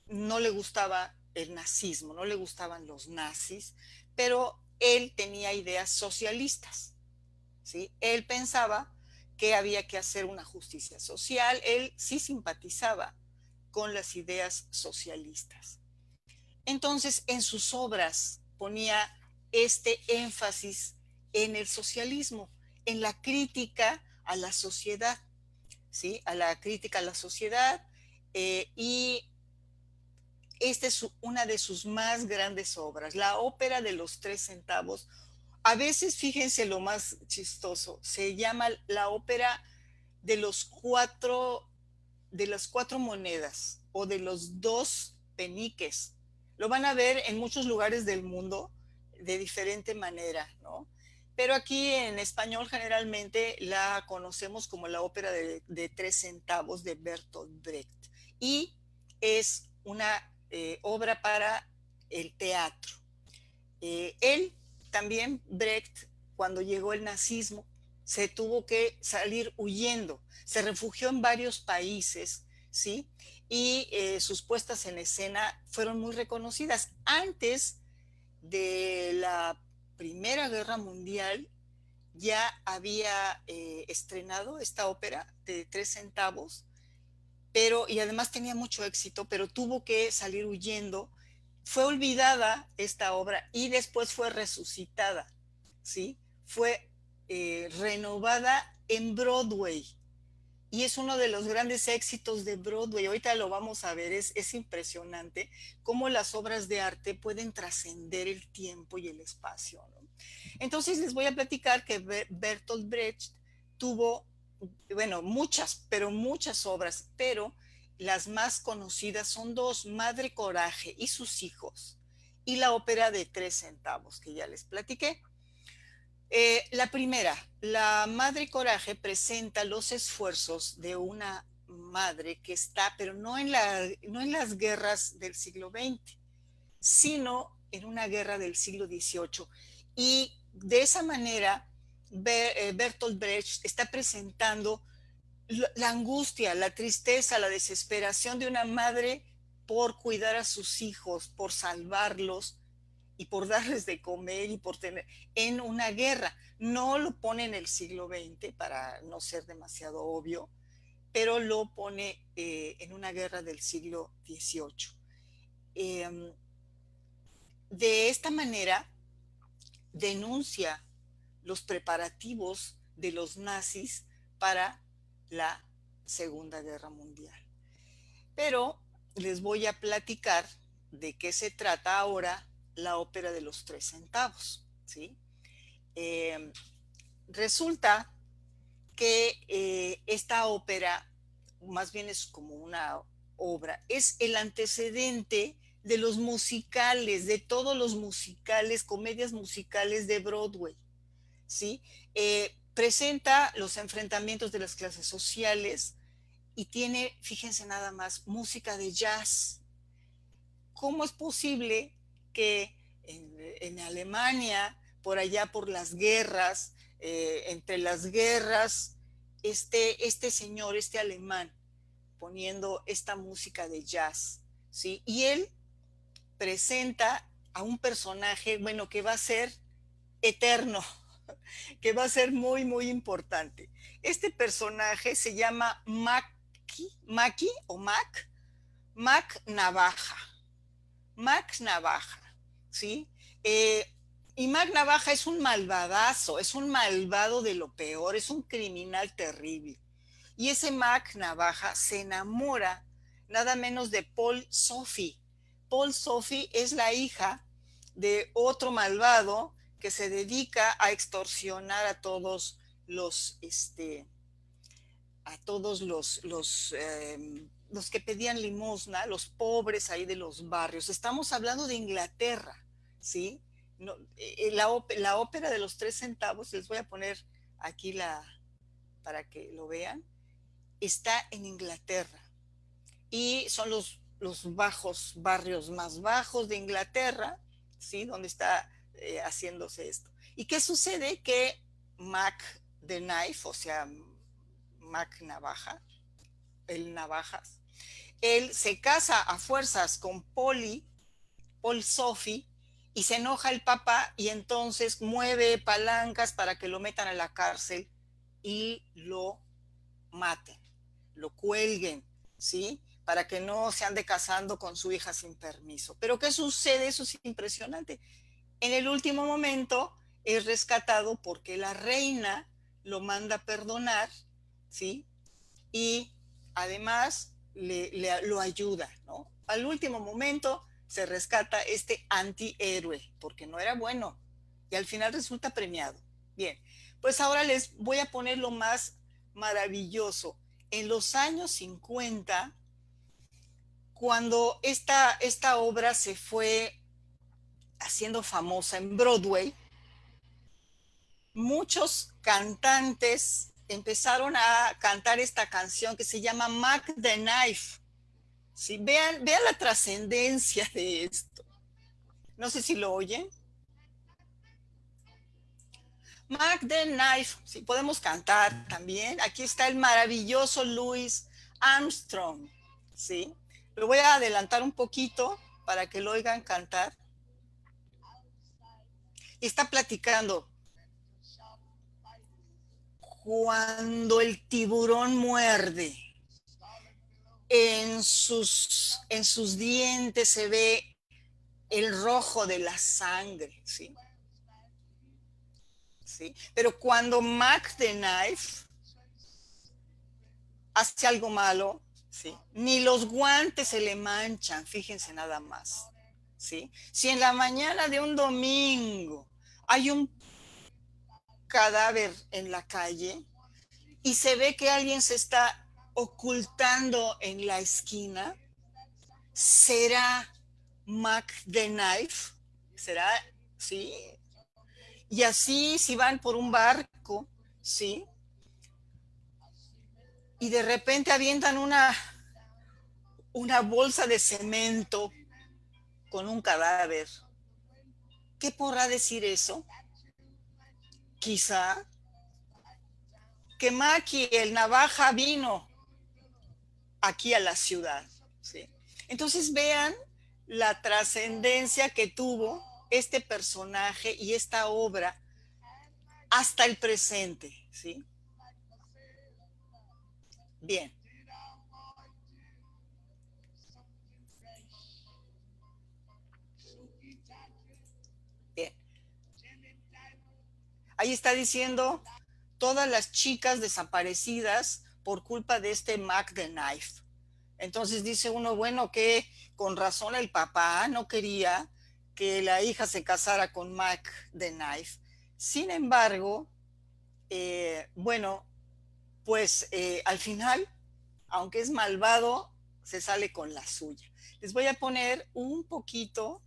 no le gustaba el nazismo, no le gustaban los nazis, pero él tenía ideas socialistas, ¿sí? Él pensaba que había que hacer una justicia social, él sí simpatizaba con las ideas socialistas. Entonces, en sus obras ponía este énfasis en el socialismo, en la crítica a la sociedad, ¿sí? A la crítica a la sociedad, y esta es una de sus más grandes obras, la ópera de los 3 centavos. A veces, fíjense lo más chistoso, se llama la ópera de de las 4 monedas o de los 2 peniques. Lo van a ver en muchos lugares del mundo de diferente manera, ¿no? Pero aquí en español generalmente la conocemos como la ópera de 3 centavos de Bertolt Brecht. Y es una obra para el teatro. Él también, Brecht, cuando llegó el nazismo, se tuvo que salir huyendo, se refugió en varios países, ¿sí? Y sus puestas en escena fueron muy reconocidas. Antes de la Primera Guerra Mundial ya había estrenado esta ópera de 3 centavos, y además tenía mucho éxito, pero tuvo que salir huyendo. Fue olvidada esta obra y después fue resucitada, ¿sí? Fue renovada en Broadway y es uno de los grandes éxitos de Broadway. Ahorita lo vamos a ver, es impresionante cómo las obras de arte pueden trascender el tiempo y el espacio, ¿no? Entonces les voy a platicar que Bertolt Brecht tuvo, bueno, muchas, pero muchas obras, pero las más conocidas son 2, Madre Coraje y sus hijos, y la ópera de 3 centavos, que ya les platiqué. La primera, la Madre Coraje, presenta los esfuerzos de una madre que está, pero no en las guerras del siglo XX, sino en una guerra del siglo XVIII. Y de esa manera, Bertolt Brecht está presentando la angustia, la tristeza, la desesperación de una madre por cuidar a sus hijos, por salvarlos y por darles de comer y por tener en una guerra. No lo pone en el siglo XX para no ser demasiado obvio, pero lo pone en una guerra del siglo XVIII. De esta manera denuncia los preparativos de los nazis para la Segunda Guerra Mundial. Pero les voy a platicar de qué se trata ahora la ópera de los 3 centavos, ¿sí? Resulta que esta ópera, más bien es como una obra, es el antecedente de los musicales, de todos los musicales, comedias musicales de Broadway, ¿sí? Presenta los enfrentamientos de las clases sociales y tiene, fíjense nada más, música de jazz. ¿Cómo es posible que en Alemania, por allá por las guerras, entre las guerras, este señor, este alemán, poniendo esta música de jazz, ¿sí? Y él presenta a un personaje, bueno, que va a ser eterno, que va a ser muy, muy importante. Este personaje se llama Mackie o Mac Navaja. Mac Navaja, ¿sí? Y Mac Navaja es un malvadazo, es un malvado de lo peor, es un criminal terrible. Y ese Mac Navaja se enamora nada menos de Paul Sophie. Paul Sophie es la hija de otro malvado que se dedica a extorsionar a todos los los que pedían limosna, los pobres ahí de los barrios. Estamos hablando de Inglaterra, ¿sí? No, la ópera de los 3 centavos, les voy a poner aquí para que lo vean, está en Inglaterra y son los bajos barrios más bajos de Inglaterra, ¿sí? Donde está haciéndose esto. ¿Y qué sucede? Que Mac the Knife, o sea, Mac Navaja, el Navajas, él se casa a fuerzas con Paul Sophie, y se enoja el papá y entonces mueve palancas para que lo metan a la cárcel y lo maten, lo cuelguen, ¿sí? Para que no se ande casando con su hija sin permiso. Pero ¿qué sucede? Eso es impresionante. En el último momento es rescatado porque la reina lo manda a perdonar, ¿sí? Y además lo ayuda, ¿no? Al último momento se rescata este antihéroe, porque no era bueno, y al final resulta premiado. Bien, pues ahora les voy a poner lo más maravilloso. En los años 50, cuando esta obra se fue haciendo famosa en Broadway, muchos cantantes empezaron a cantar esta canción que se llama Mac the Knife. ¿Sí? Vean la trascendencia de esto. No sé si lo oyen. Mac the Knife, sí, podemos cantar también. Aquí está el maravilloso Louis Armstrong, ¿sí? Lo voy a adelantar un poquito para que lo oigan cantar. Y está platicando. Cuando el tiburón muerde, en sus dientes se ve el rojo de la sangre, ¿sí? ¿Sí? Pero cuando Mac the Knife hace algo malo, ¿sí? Ni los guantes se le manchan, fíjense nada más, ¿sí? Si en la mañana de un domingo hay un cadáver en la calle y se ve que alguien se está ocultando en la esquina, ¿será Mac the Knife? ¿Será? ¿Sí? Y así si van por un barco, ¿sí? Y de repente avientan una bolsa de cemento con un cadáver. ¿Qué podrá decir eso? Quizá que Maki, el navaja, vino aquí a la ciudad, ¿sí? Entonces vean la trascendencia que tuvo este personaje y esta obra hasta el presente, ¿sí? Bien. Bien. Ahí está diciendo todas las chicas desaparecidas por culpa de este Mac the Knife. Entonces dice uno, bueno, que con razón el papá no quería que la hija se casara con Mac the Knife. Sin embargo, bueno, pues al final, aunque es malvado, se sale con la suya. Les voy a poner un poquito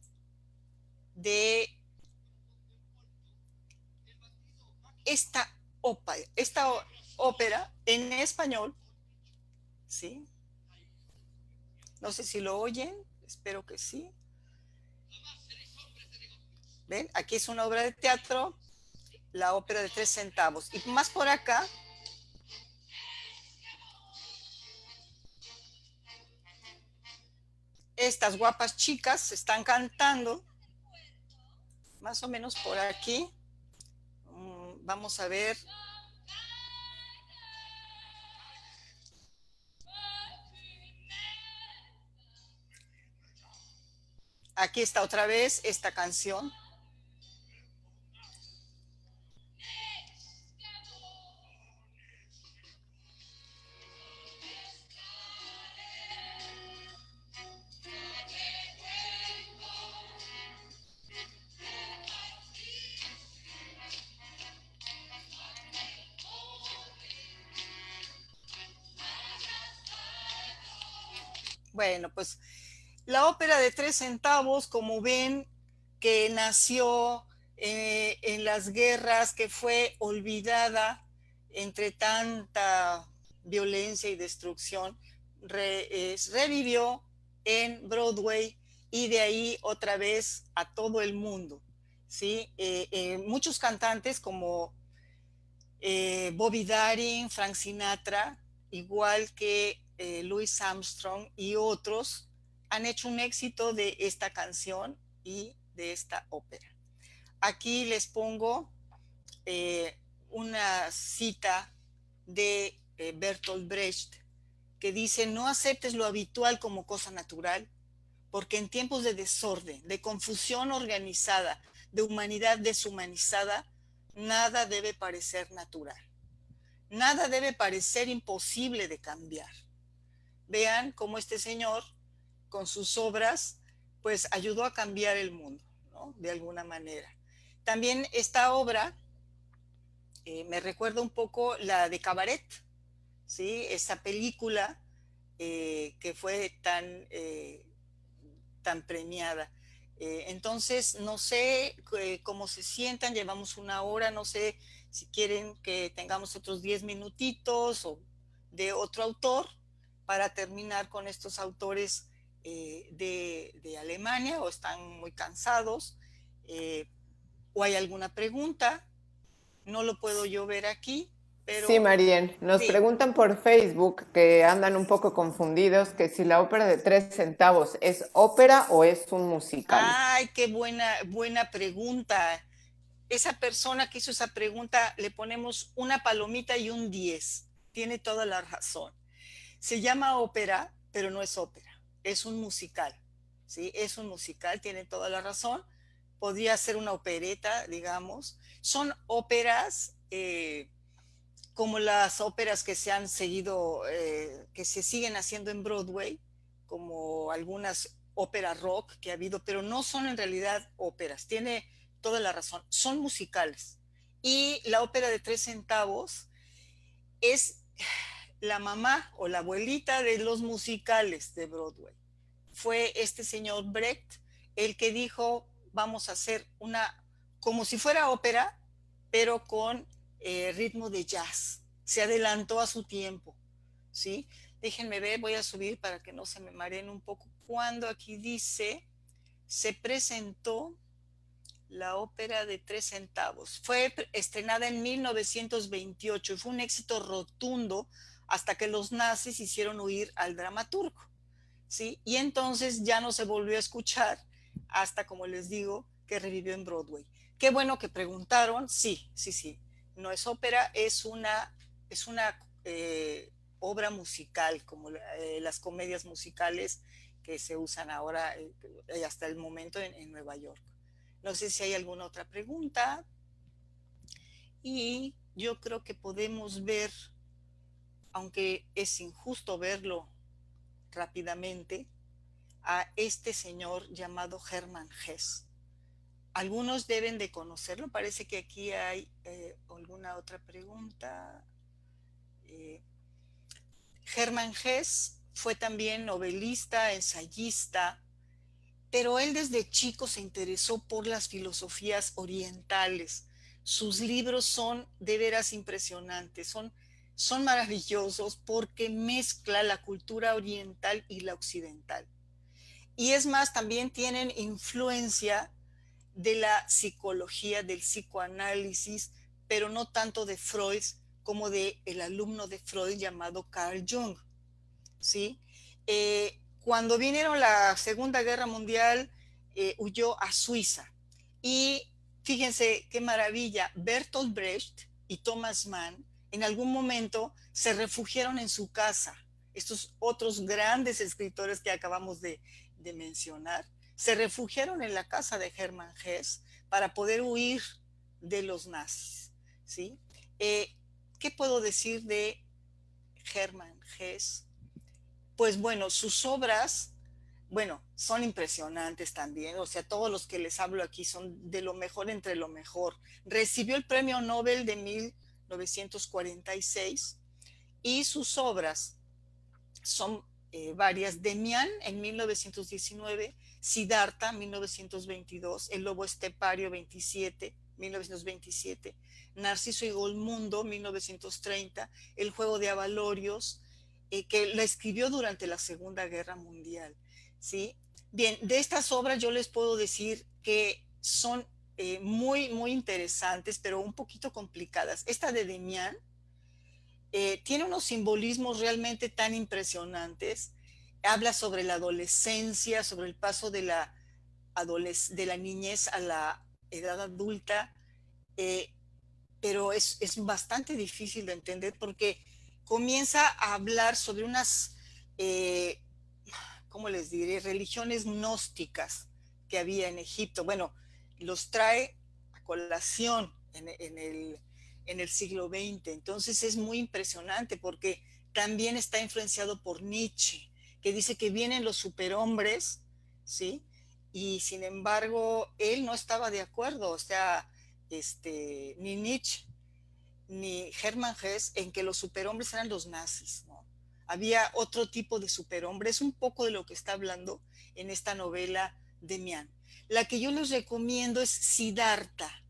de esta ópera en español, ¿sí? No sé si lo oyen, espero que sí. ¿Ven? Aquí es una obra de teatro, la ópera de 3 centavos. Y más por acá, estas guapas chicas están cantando, más o menos por aquí. Vamos a ver. Aquí está otra vez esta canción. Bueno, pues la ópera de 3 centavos, como ven, que nació en las guerras, que fue olvidada entre tanta violencia y destrucción, revivió en Broadway y de ahí otra vez a todo el mundo. ¿Sí? Muchos cantantes como Bobby Darin, Frank Sinatra, igual que Louis Armstrong y otros, han hecho un éxito de esta canción y de esta ópera. Aquí les pongo eh, una cita de Bertolt Brecht que dice: no aceptes lo habitual como cosa natural, porque en tiempos de desorden, de confusión organizada, de humanidad deshumanizada, nada debe parecer natural. Nada debe parecer imposible de cambiar. Vean cómo este señor, con sus obras, pues ayudó a cambiar el mundo, ¿no? De alguna manera. También esta obra me recuerda un poco la de Cabaret, ¿sí? Esa película que fue tan premiada. Entonces, no sé cómo se sientan, llevamos 1 hora, no sé si quieren que tengamos otros 10 minutitos o de otro autor para terminar con estos autores de Alemania, o están muy cansados, o hay alguna pregunta. No lo puedo yo ver aquí, Sí, pero Marien, nos sí. preguntan por Facebook que andan un poco confundidos que si la ópera de 3 centavos es ópera o es un musical. Ay, qué buena pregunta. Esa persona que hizo esa pregunta le ponemos una palomita y un 10. Tiene toda la razón. Se llama ópera, pero no es ópera. Es un musical. ¿Sí? Es un musical, tiene toda la razón. Podría ser una opereta, digamos. Son óperas como las óperas que se han seguido, que se siguen haciendo en Broadway, como algunas óperas rock que ha habido, pero no son en realidad óperas. Tiene toda la razón. Son musicales. Y la ópera de 3 centavos es la mamá o la abuelita de los musicales de Broadway. Fue este señor Brecht el que dijo: vamos a hacer una, como si fuera ópera, pero con ritmo de jazz. Se adelantó a su tiempo, ¿sí? Déjenme ver, voy a subir para que no se me mareen un poco. Cuando aquí dice, se presentó la ópera de 3 centavos. Fue estrenada en 1928 y fue un éxito rotundo hasta que los nazis hicieron huir al dramaturgo, ¿sí? Y entonces ya no se volvió a escuchar hasta, como les digo, que revivió en Broadway. Qué bueno que preguntaron. Sí, sí, sí. No es ópera, es una obra musical, como las comedias musicales que se usan ahora hasta el momento en Nueva York. No sé si hay alguna otra pregunta. Y yo creo que podemos ver, aunque es injusto verlo rápidamente, a este señor llamado Hermann Hesse. Algunos deben de conocerlo. Parece que aquí hay alguna otra pregunta. Hermann Hesse fue también novelista, ensayista, pero él desde chico se interesó por las filosofías orientales. Sus libros son de veras impresionantes, son maravillosos porque mezcla la cultura oriental y la occidental. Y es más, también tienen influencia de la psicología, del psicoanálisis, pero no tanto de Freud como de el alumno de Freud llamado Carl Jung, ¿sí? Cuando vinieron la Segunda Guerra Mundial, huyó a Suiza. Y fíjense qué maravilla, Bertolt Brecht y Thomas Mann en algún momento se refugiaron en su casa. Estos otros grandes escritores que acabamos de mencionar, se refugiaron en la casa de Hermann Hesse para poder huir de los nazis, ¿sí? ¿Qué puedo decir de Hermann Hesse? Pues bueno, sus obras, bueno, son impresionantes también. O sea, todos los que les hablo aquí son de lo mejor entre lo mejor. Recibió el Premio Nobel de 1946 y sus obras son varias. Demián en 1919, Siddhartha 1922, El lobo estepario 1927, Narciso y Golmundo 1930, El juego de Avalorios, que la escribió durante la Segunda Guerra Mundial, ¿sí? Bien, de estas obras yo les puedo decir que son muy, muy interesantes, pero un poquito complicadas. Esta de Demián tiene unos simbolismos realmente tan impresionantes. Habla sobre la adolescencia, sobre el paso de la niñez a la edad adulta, eh, pero es bastante difícil de entender porque comienza a hablar sobre unas, ¿cómo les diré?, religiones gnósticas que había en Egipto. Bueno, los trae a colación en el siglo XX. Entonces es muy impresionante porque también está influenciado por Nietzsche, que dice que vienen los superhombres, ¿sí? Y sin embargo, él no estaba de acuerdo, o sea, ni Nietzsche ni Hermann Hesse en que los superhombres eran los nazis, ¿no? Había otro tipo de superhombre, es un poco de lo que está hablando en esta novela de Mian. La que yo les recomiendo es Siddhartha.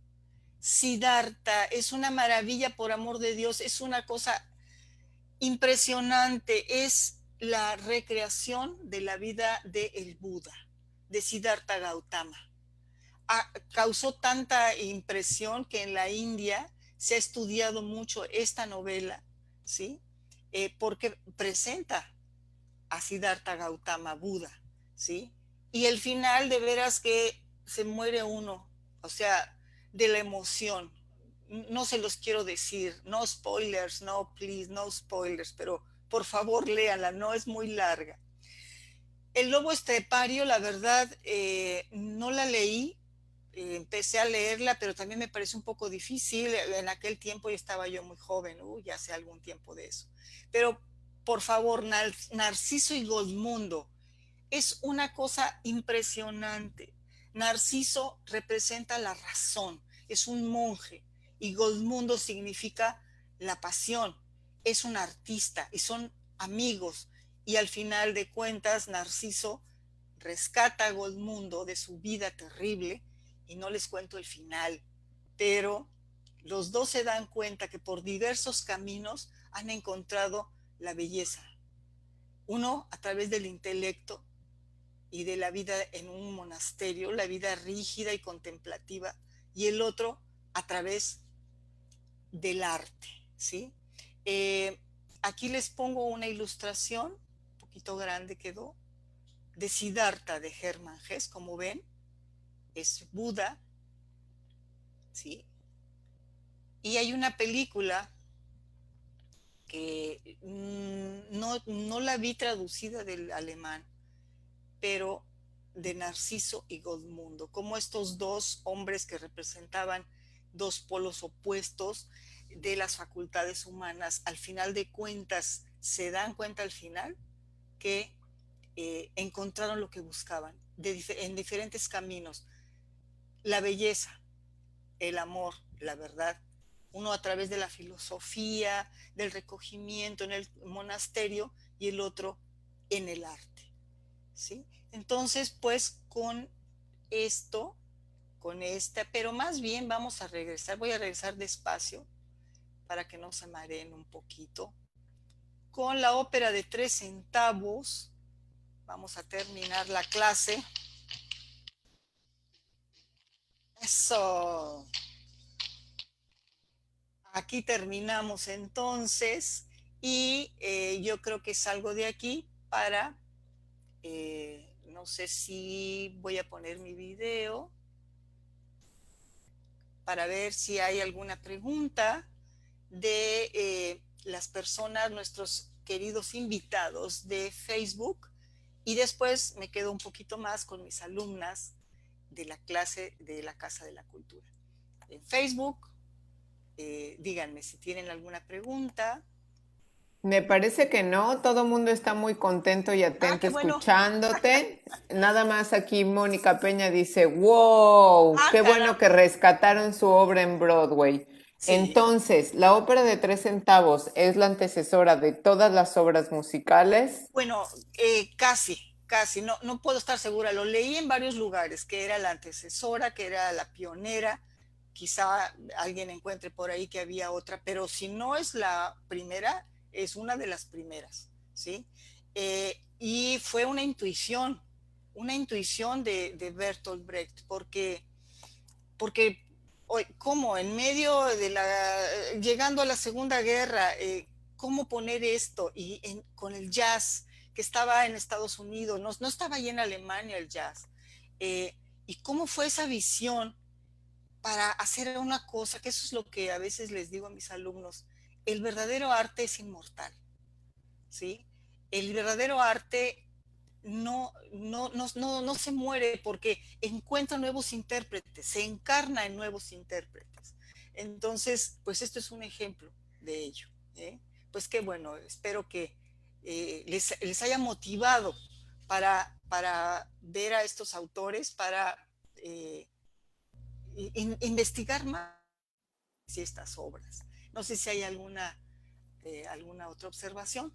Siddhartha es una maravilla, por amor de Dios, es una cosa impresionante, es la recreación de la vida del Buda, de Siddhartha Gautama. Causó tanta impresión que en la India se ha estudiado mucho esta novela, ¿sí? Porque presenta a Siddhartha Gautama Buda, ¿sí? Y el final de veras que se muere uno, o sea, de la emoción. No se los quiero decir, no spoilers, no, please, no spoilers, pero por favor léanla, no es muy larga. El lobo estepario, la verdad, no la leí, empecé a leerla, pero también me parece un poco difícil. En aquel tiempo ya estaba yo muy joven, ya hace algún tiempo de eso. Pero, por favor, Narciso y Golmundo, es una cosa impresionante. Narciso representa la razón, es un monje, y Golmundo significa la pasión, es un artista, y son amigos, y al final de cuentas Narciso rescata a Golmundo de su vida terrible, y no les cuento el final, pero los dos se dan cuenta que por diversos caminos han encontrado la belleza. Uno a través del intelecto y de la vida en un monasterio, la vida rígida y contemplativa, y el otro a través del arte, ¿sí? Aquí les pongo una ilustración, un poquito grande quedó, de Siddhartha de Hermann Hesse, como ven, es Buda, ¿sí? Y hay una película que no la vi traducida del alemán, pero de Narciso y Golmundo, como estos dos hombres que representaban dos polos opuestos de las facultades humanas, al final de cuentas se dan cuenta al final que encontraron lo que buscaban en diferentes caminos, la belleza, el amor, la verdad, uno a través de la filosofía, del recogimiento en el monasterio, y el otro en el arte, ¿sí? Entonces, pues con esto, con esta, pero más bien vamos a regresar, voy a regresar despacio para que no se mareen un poquito, con la ópera de 3 centavos. Vamos a terminar la clase. Eso. Aquí terminamos entonces, y yo creo que salgo de aquí para, no sé si voy a poner mi video para ver si hay alguna pregunta de las personas, nuestros queridos invitados de Facebook, y después me quedo un poquito más con mis alumnas de la clase de la Casa de la Cultura. En Facebook, díganme si tienen alguna pregunta. Me parece que no, todo el mundo está muy contento y atento escuchándote. Nada más aquí Mónica Peña dice, wow, qué bueno que rescataron su obra en Broadway. Sí. Entonces, la ópera de 3 centavos es la antecesora de todas las obras musicales. Bueno, casi, no puedo estar segura. Lo leí en varios lugares, que era la antecesora, que era la pionera. Quizá alguien encuentre por ahí que había otra, pero si no es la primera, es una de las primeras, ¿sí? Y fue una intuición de Bertolt Brecht, porque ¿cómo? En medio de llegando a la Segunda Guerra, ¿cómo poner esto? Con el jazz que estaba en Estados Unidos, no estaba ahí en Alemania el jazz. ¿Y cómo fue esa visión para hacer una cosa? Que eso es lo que a veces les digo a mis alumnos: el verdadero arte es inmortal, ¿sí? El verdadero arte no se muere, porque encuentra nuevos intérpretes, se encarna en nuevos intérpretes. Entonces, pues esto es un ejemplo de ello. Pues qué bueno, espero que les haya motivado para ver a estos autores, para investigar más estas obras. No sé si hay alguna otra observación.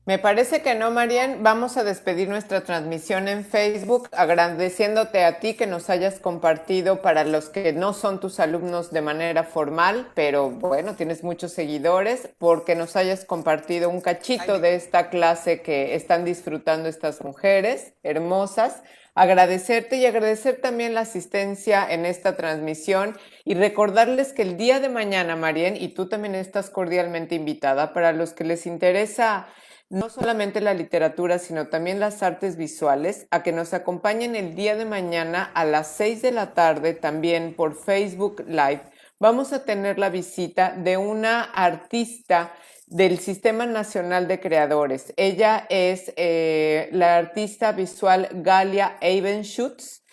Me parece que no, Marian. Vamos a despedir nuestra transmisión en Facebook, agradeciéndote a ti que nos hayas compartido, para los que no son tus alumnos de manera formal, pero bueno, tienes muchos seguidores, porque nos hayas compartido un cachito de esta clase que están disfrutando estas mujeres hermosas. Agradecerte y agradecer también la asistencia en esta transmisión, y recordarles que el día de mañana, Marian, y tú también estás cordialmente invitada, para los que les interesa no solamente la literatura, sino también las artes visuales, a que nos acompañen el día de mañana a las 6 de la tarde, también por Facebook Live. Vamos a tener la visita de una artista del Sistema Nacional de Creadores. Ella es la artista visual Galia Ebenschutz.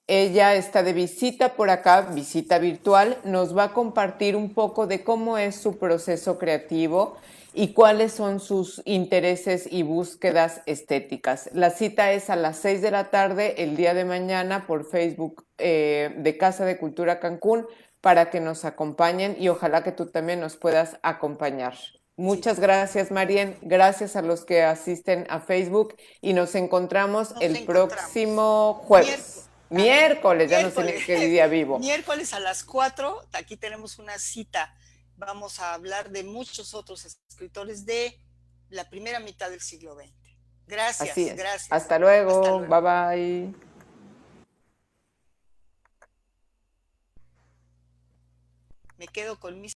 Ella está de visita por acá, visita virtual. Nos va a compartir un poco de cómo es su proceso creativo y cuáles son sus intereses y búsquedas estéticas. La cita es a las 6 de la tarde el día de mañana por Facebook de Casa de Cultura Cancún, para que nos acompañen, y ojalá que tú también nos puedas acompañar. Muchas gracias, Marien. Gracias a los que asisten a Facebook, y nos encontramos el próximo jueves. Miércoles, ya no sé ni qué día vivo. Miércoles a las 4, aquí tenemos una cita. Vamos a hablar de muchos otros escritores de la primera mitad del siglo XX. Gracias, Así es. gracias. Hasta luego. Bye bye. Me quedo con mis